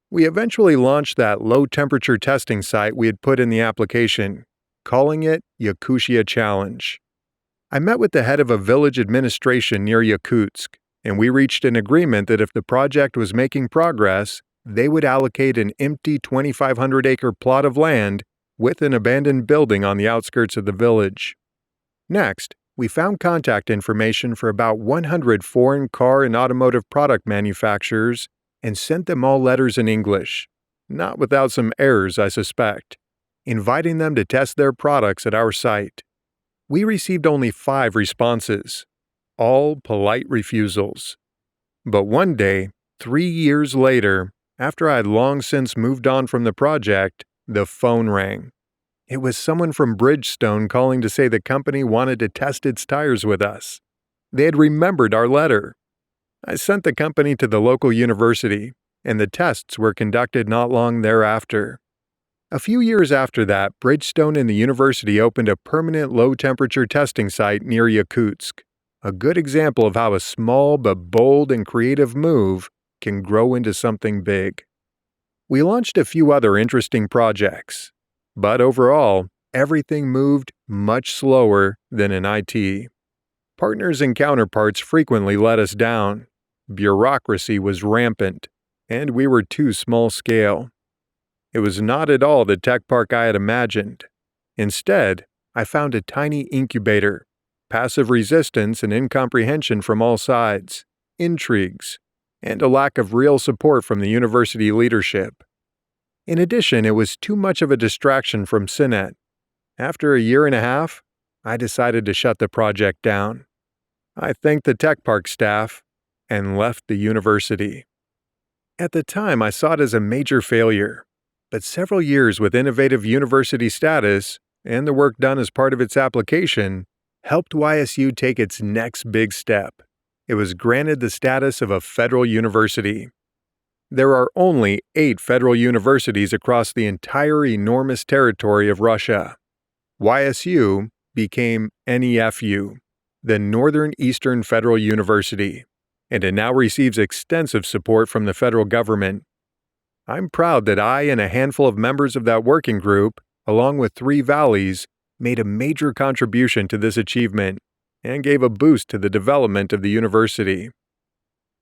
We eventually launched that low-temperature testing site we had put in the application, calling it Yakutia Challenge. I met with the head of a village administration near Yakutsk, and we reached an agreement that if the project was making progress, they would allocate an empty 2,500-acre plot of land with an abandoned building on the outskirts of the village. Next, we found contact information for about 100 foreign car and automotive product manufacturers and sent them all letters in English, not without some errors, I suspect, inviting them to test their products at our site. We received only 5 responses, all polite refusals. But one day, 3 years later, after I had long since moved on from the project, the phone rang. It was someone from Bridgestone calling to say the company wanted to test its tires with us. They had remembered our letter. I sent the company to the local university, and the tests were conducted not long thereafter. A few years after that, Bridgestone and the university opened a permanent low-temperature testing site near Yakutsk, a good example of how a small but bold and creative move can grow into something big. We launched a few other interesting projects, but overall, everything moved much slower than in IT. Partners and counterparts frequently let us down. Bureaucracy was rampant, and we were too small scale. It was not at all the tech park I had imagined. Instead, I found a tiny incubator, passive resistance and incomprehension from all sides, intrigues, and a lack of real support from the university leadership. In addition, it was too much of a distraction from Cinet. After a year and a half, I decided to shut the project down. I thanked the tech park staff and left the university. At the time, I saw it as a major failure, but several years with innovative university status and the work done as part of its application helped YSU take its next big step. It was granted the status of a federal university. There are only 8 federal universities across the entire enormous territory of Russia. YSU became NEFU, the Northern Eastern Federal University, and it now receives extensive support from the federal government. I'm proud that I and a handful of members of that working group, along with 3 valleys, made a major contribution to this achievement and gave a boost to the development of the university.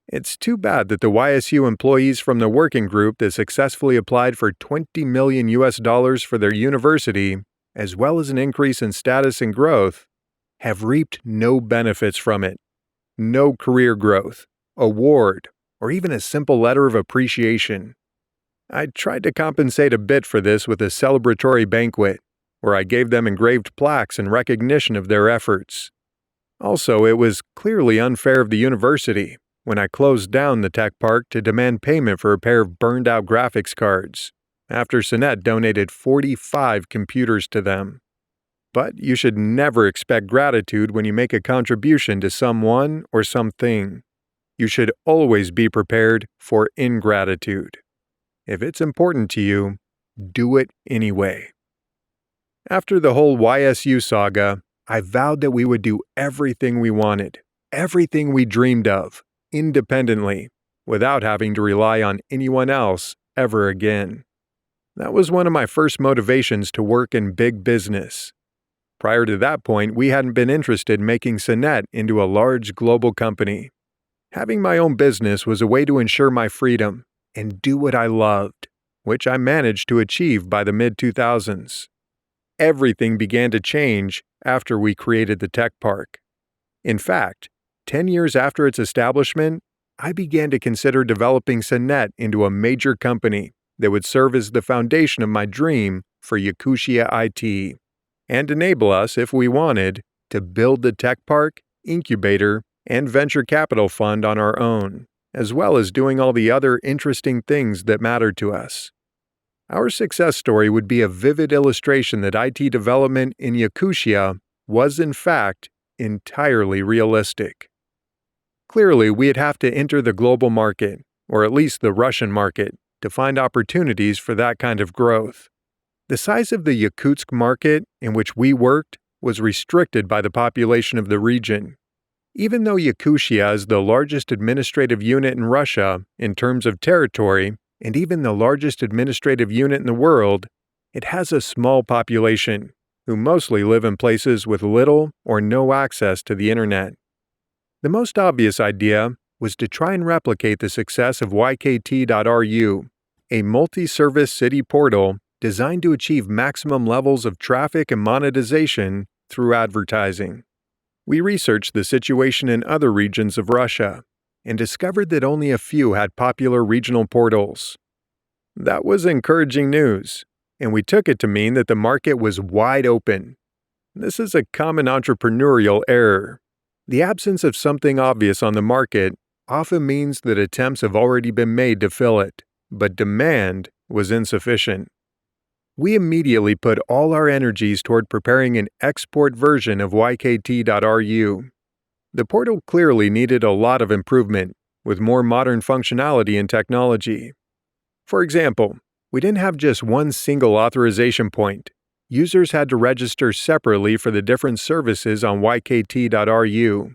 It's too bad that the YSU employees from the working group that successfully applied for $20 million for their university, as well as an increase in status and growth, have reaped no benefits from it. No career growth, award, or even a simple letter of appreciation. I tried to compensate a bit for this with a celebratory banquet, where I gave them engraved plaques in recognition of their efforts. Also, it was clearly unfair of the university when I closed down the tech park to demand payment for a pair of burned-out graphics cards, after Sinet donated 45 computers to them. But you should never expect gratitude when you make a contribution to someone or something. You should always be prepared for ingratitude. If it's important to you, do it anyway. After the whole YSU saga, I vowed that we would do everything we wanted, everything we dreamed of, independently, without having to rely on anyone else ever again. That was one of my first motivations to work in big business. Prior to that point, we hadn't been interested in making Sinet into a large global company. Having my own business was a way to ensure my freedom and do what I loved, which I managed to achieve by the mid-2000s. Everything began to change after we created the tech park. In fact, 10 years after its establishment, I began to consider developing Sinet into a major company that would serve as the foundation of my dream for Yakutia IT, and enable us, if we wanted, to build the tech park, incubator, and venture capital fund on our own, as well as doing all the other interesting things that mattered to us. Our success story would be a vivid illustration that IT development in Yakutia was, in fact, entirely realistic. Clearly, we'd have to enter the global market, or at least the Russian market, to find opportunities for that kind of growth. The size of the Yakutsk market in which we worked was restricted by the population of the region. Even though Yakutia is the largest administrative unit in Russia in terms of territory, and even the largest administrative unit in the world, it has a small population, who mostly live in places with little or no access to the internet. The most obvious idea was to try and replicate the success of YKT.ru, a multi-service city portal designed to achieve maximum levels of traffic and monetization through advertising. We researched the situation in other regions of Russia and discovered that only a few had popular regional portals. That was encouraging news, and we took it to mean that the market was wide open. This is a common entrepreneurial error. The absence of something obvious on the market often means that attempts have already been made to fill it, but demand was insufficient. We immediately put all our energies toward preparing an export version of YKT.ru. The portal clearly needed a lot of improvement, with more modern functionality and technology. For example, we didn't have just one single authorization point. Users had to register separately for the different services on YKT.ru.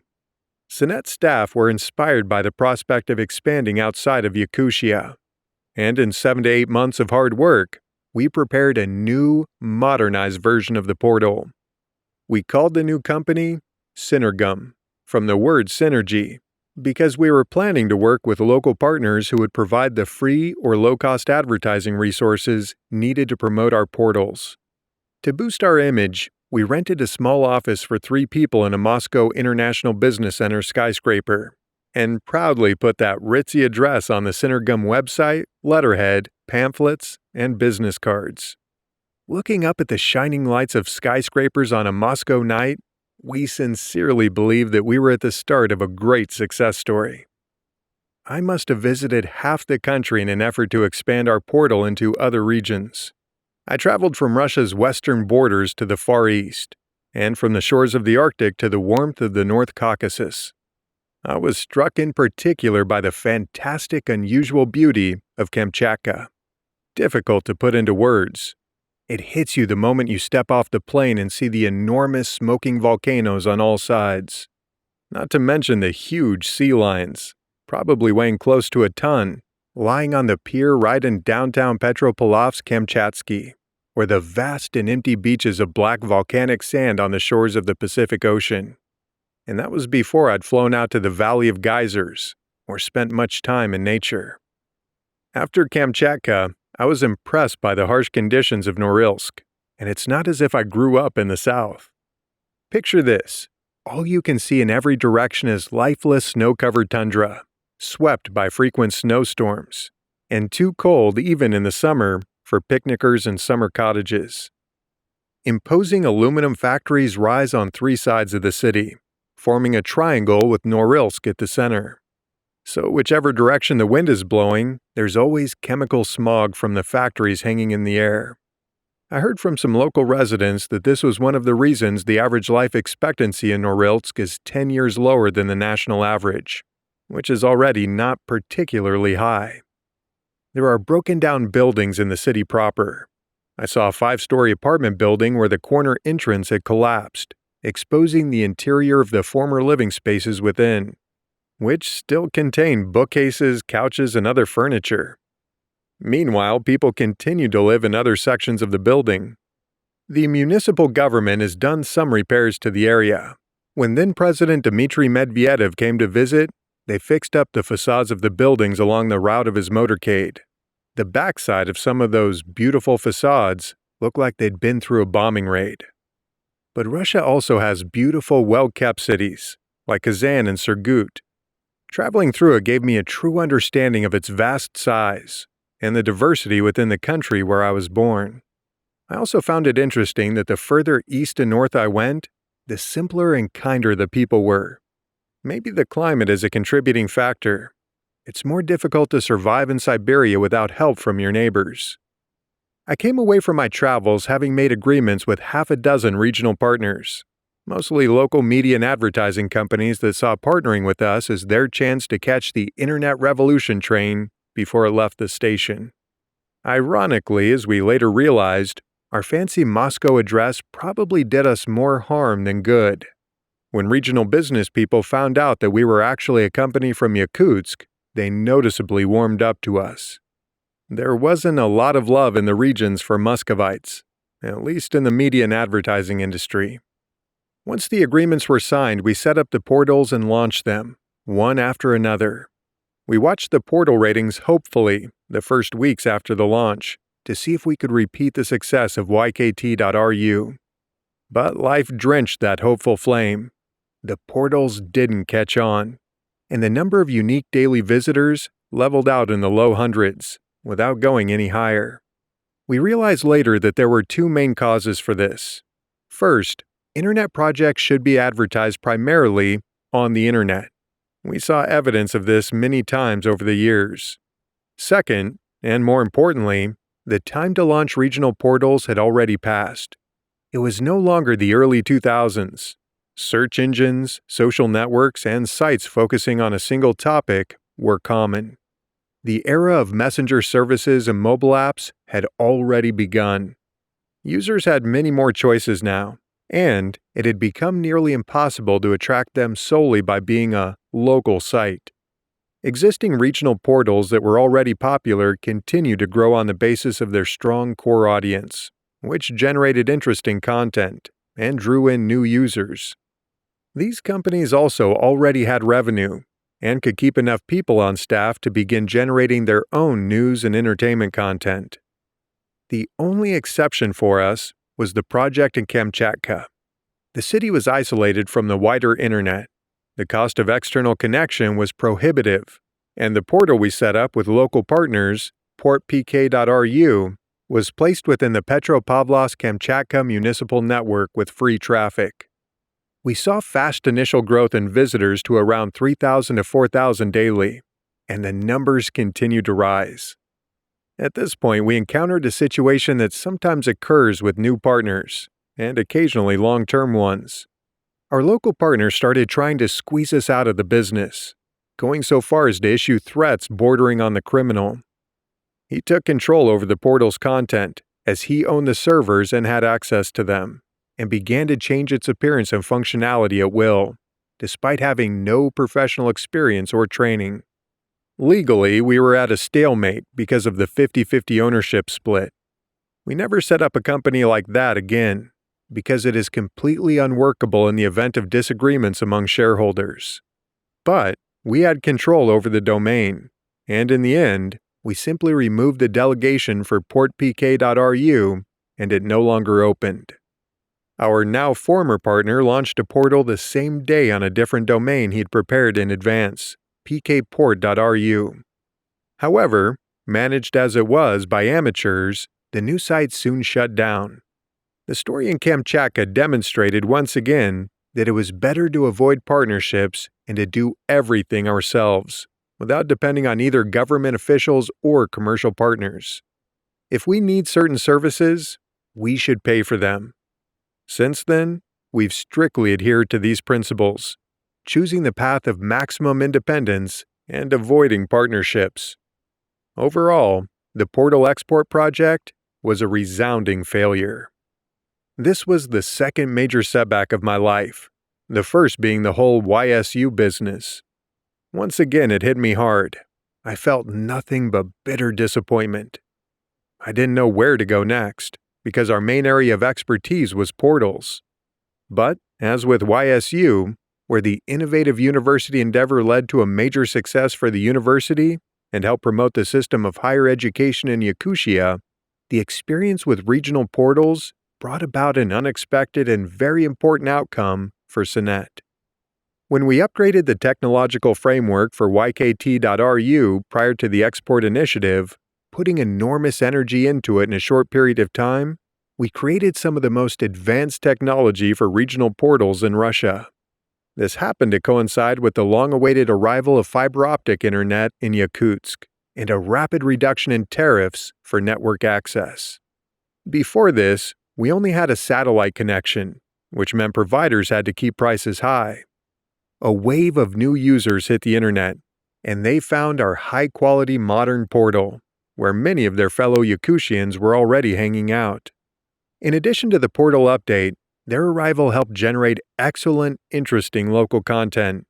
Sinet staff were inspired by the prospect of expanding outside of Yakutia. And in 7 to 8 months of hard work, we prepared a new, modernized version of the portal. We called the new company Synergum, from the word synergy, because we were planning to work with local partners who would provide the free or low-cost advertising resources needed to promote our portals. To boost our image, we rented a small office for 3 people in a Moscow International Business Center skyscraper, and proudly put that ritzy address on the Synergum website, letterhead, pamphlets, and business cards. Looking up at the shining lights of skyscrapers on a Moscow night, we sincerely believed that we were at the start of a great success story. I must have visited half the country in an effort to expand our portal into other regions. I traveled from Russia's western borders to the Far East, and from the shores of the Arctic to the warmth of the North Caucasus. I was struck in particular by the fantastic, unusual beauty of Kamchatka. Difficult to put into words. It hits you the moment you step off the plane and see the enormous smoking volcanoes on all sides. Not to mention the huge sea lions, probably weighing close to a ton, lying on the pier right in downtown Petropavlovsk-Kamchatsky, or the vast and empty beaches of black volcanic sand on the shores of the Pacific Ocean. And that was before I'd flown out to the Valley of Geysers, or spent much time in nature. After Kamchatka, I was impressed by the harsh conditions of Norilsk, and it's not as if I grew up in the south. Picture this. All you can see in every direction is lifeless snow-covered tundra, swept by frequent snowstorms. and too cold even in the summer for picnickers and summer cottages. Imposing aluminum factories rise on three sides of the city, forming a triangle with Norilsk at the center. So whichever direction the wind is blowing, there's always chemical smog from the factories hanging in the air. I heard from some local residents that this was one of the reasons the average life expectancy in Norilsk is 10 years lower than the national average, which is already not particularly high. There are broken-down buildings in the city proper. I saw a 5-story apartment building where the corner entrance had collapsed, exposing the interior of the former living spaces within, which still contain bookcases, couches, and other furniture. Meanwhile, people continue to live in other sections of the building. The municipal government has done some repairs to the area. When then-President Dmitry Medvedev came to visit, they fixed up the facades of the buildings along the route of his motorcade. The backside of some of those beautiful facades looked like they'd been through a bombing raid. But Russia also has beautiful, well-kept cities, like Kazan and Surgut. Traveling through it gave me a true understanding of its vast size and the diversity within the country where I was born. I also found it interesting that the further east and north I went, the simpler and kinder the people were. Maybe the climate is a contributing factor. It's more difficult to survive in Siberia without help from your neighbors. I came away from my travels having made agreements with half a dozen regional partners, mostly local media and advertising companies that saw partnering with us as their chance to catch the internet revolution train before it left the station. Ironically, as we later realized, our fancy Moscow address probably did us more harm than good. When regional business people found out that we were actually a company from Yakutsk, they noticeably warmed up to us. There wasn't a lot of love in the regions for Muscovites, at least in the media and advertising industry. Once the agreements were signed, we set up the portals and launched them, one after another. We watched the portal ratings hopefully the first weeks after the launch to see if we could repeat the success of ykt.ru. But life drenched that hopeful flame. The portals didn't catch on, and the number of unique daily visitors leveled out in the low hundreds without going any higher. We realized later that there were two main causes for this. First, internet projects should be advertised primarily on the internet. We saw evidence of this many times over the years. Second, and more importantly, the time to launch regional portals had already passed. It was no longer the early 2000s. Search engines, social networks, and sites focusing on a single topic were common. The era of messenger services and mobile apps had already begun. Users had many more choices now, and it had become nearly impossible to attract them solely by being a local site. Existing regional portals that were already popular continued to grow on the basis of their strong core audience, which generated interesting content and drew in new users. These companies also already had revenue and could keep enough people on staff to begin generating their own news and entertainment content. The only exception for us was the project in Kamchatka. The city was isolated from the wider internet. The cost of external connection was prohibitive, and the portal we set up with local partners, portpk.ru, was placed within the Petropavlovsk-Kamchatka municipal network with free traffic. We saw fast initial growth in visitors to around 3,000 to 4,000 daily, and the numbers continued to rise. At this point, we encountered a situation that sometimes occurs with new partners, and occasionally long-term ones. Our local partner started trying to squeeze us out of the business, going so far as to issue threats bordering on the criminal. He took control over the portal's content, as he owned the servers and had access to them, and began to change its appearance and functionality at will, despite having no professional experience or training. Legally, we were at a stalemate because of the 50-50 ownership split. We never set up a company like that again, because it is completely unworkable in the event of disagreements among shareholders. But we had control over the domain, and in the end, we simply removed the delegation for portpk.ru, and it no longer opened. Our now former partner launched a portal the same day on a different domain he'd prepared in advance, pkport.ru. However, Managed as it was by amateurs, the new site soon shut down. The story in Kamchatka demonstrated once again that it was better to avoid partnerships and to do everything ourselves, without depending on either government officials or commercial partners. If we need certain services, we should pay for them. Since then, we've strictly adhered to these principles, choosing the path of maximum independence and avoiding partnerships. Overall, the Portal Export project was a resounding failure. This was the second major setback of my life, the first being the whole YSU business. Once again, it hit me hard. I felt nothing but bitter disappointment. I didn't know where to go next, because our main area of expertise was portals. But, as with YSU, where the innovative university endeavor led to a major success for the university and helped promote the system of higher education in Yakutia, the experience with regional portals brought about an unexpected and very important outcome for Sinet. When we upgraded the technological framework for YKT.RU prior to the export initiative, putting enormous energy into it in a short period of time, we created some of the most advanced technology for regional portals in Russia. This happened to coincide with the long-awaited arrival of fiber optic internet in Yakutsk and a rapid reduction in tariffs for network access. Before this, we only had a satellite connection, which meant providers had to keep prices high. A wave of new users hit the internet, and they found our high-quality modern portal, where many of their fellow Yakutians were already hanging out. In addition to the portal update, their arrival helped generate excellent, interesting local content.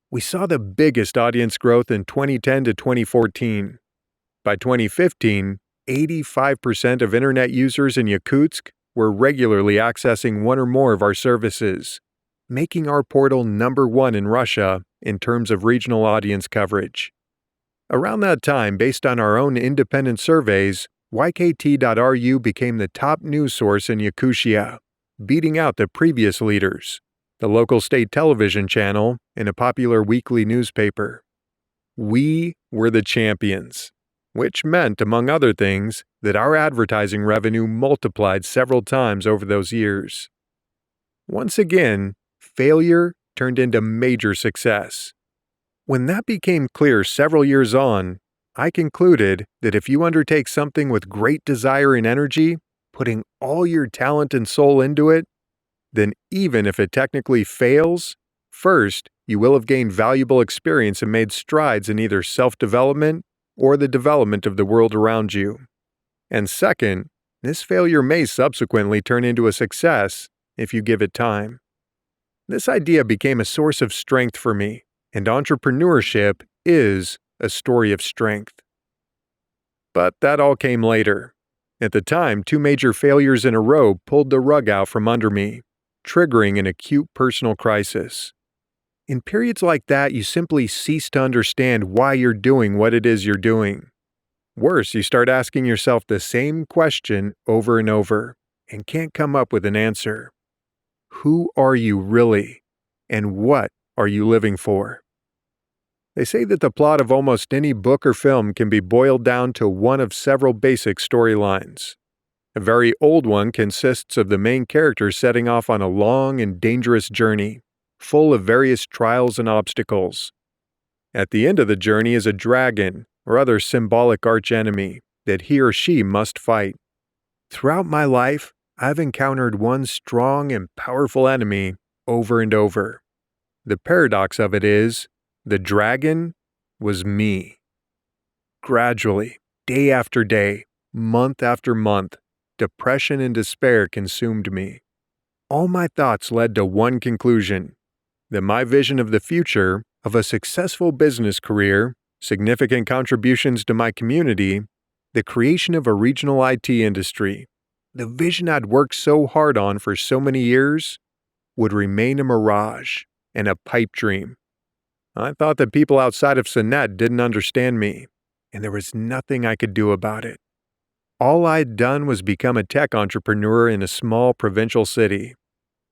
We saw the biggest audience growth in 2010 to 2014. By 2015, 85% of internet users in Yakutsk were regularly accessing one or more of our services, making our portal #1 in Russia in terms of regional audience coverage. Around that time, based on our own independent surveys, YKT.RU became the top news source in Yakutia, beating out the previous leaders, the local state television channel, and a popular weekly newspaper. We were the champions, which meant, among other things, that our advertising revenue multiplied several times over those years. Once again, failure turned into major success. When that became clear several years on, I concluded that if you undertake something with great desire and energy, putting all your talent and soul into it, then even if it technically fails, first, you will have gained valuable experience and made strides in either self-development or the development of the world around you. And second, this failure may subsequently turn into a success if you give it time. This idea became a source of strength for me, and entrepreneurship is a story of strength. But that all came later. At the time, 2 major failures in a row pulled the rug out from under me, triggering an acute personal crisis. In periods like that, you simply cease to understand why you're doing what it is you're doing. Worse, you start asking yourself the same question over and over, and can't come up with an answer. Who are you really? And what are you living for? They say that the plot of almost any book or film can be boiled down to one of several basic storylines. A very old one consists of the main character setting off on a long and dangerous journey, full of various trials and obstacles. At the end of the journey is a dragon or other symbolic archenemy that he or she must fight. Throughout my life, I've encountered one strong and powerful enemy over and over. The paradox of it is, the dragon was me. Gradually, day after day, month after month, depression and despair consumed me. All my thoughts led to one conclusion: that my vision of the future, of a successful business career, significant contributions to my community, the creation of a regional IT industry, the vision I'd worked so hard on for so many years, would remain a mirage and a pipe dream. I thought that people outside of Sinet didn't understand me, and there was nothing I could do about it. All I'd done was become a tech entrepreneur in a small provincial city.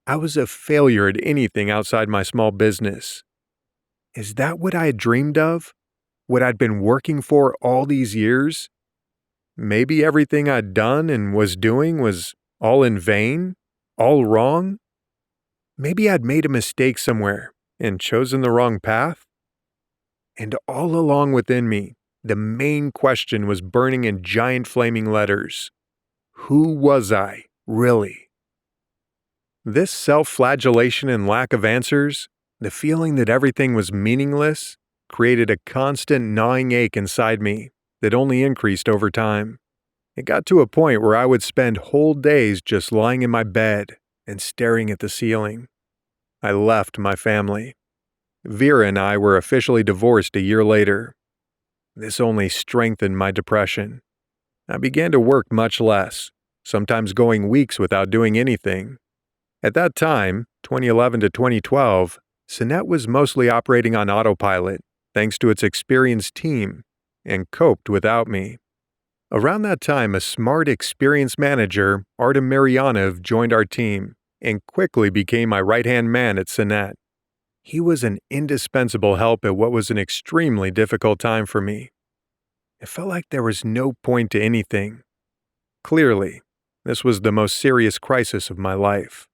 I was a failure at anything outside my small business. Is that what I had dreamed of? What I'd been working for all these years? Maybe everything I'd done and was doing was all in vain? All wrong? Maybe I'd made a mistake somewhere and chosen the wrong path? And all along within me, the main question was burning in giant flaming letters. Who was I, really? This self-flagellation and lack of answers, the feeling that everything was meaningless, created a constant gnawing ache inside me that only increased over time. It got to a point where I would spend whole days just lying in my bed and staring at the ceiling. I left my family. Vera and I were officially divorced a year later. This only strengthened my depression. I began to work much less, sometimes going weeks without doing anything. At that time, 2011 to 2012, Sinet was mostly operating on autopilot, thanks to its experienced team, and coped without me. Around that time, a smart, experienced manager, Artem Maryanov, joined our team and quickly became my right-hand man at Sinet. He was an indispensable help at what was an extremely difficult time for me. It felt like there was no point to anything. Clearly, this was the most serious crisis of my life.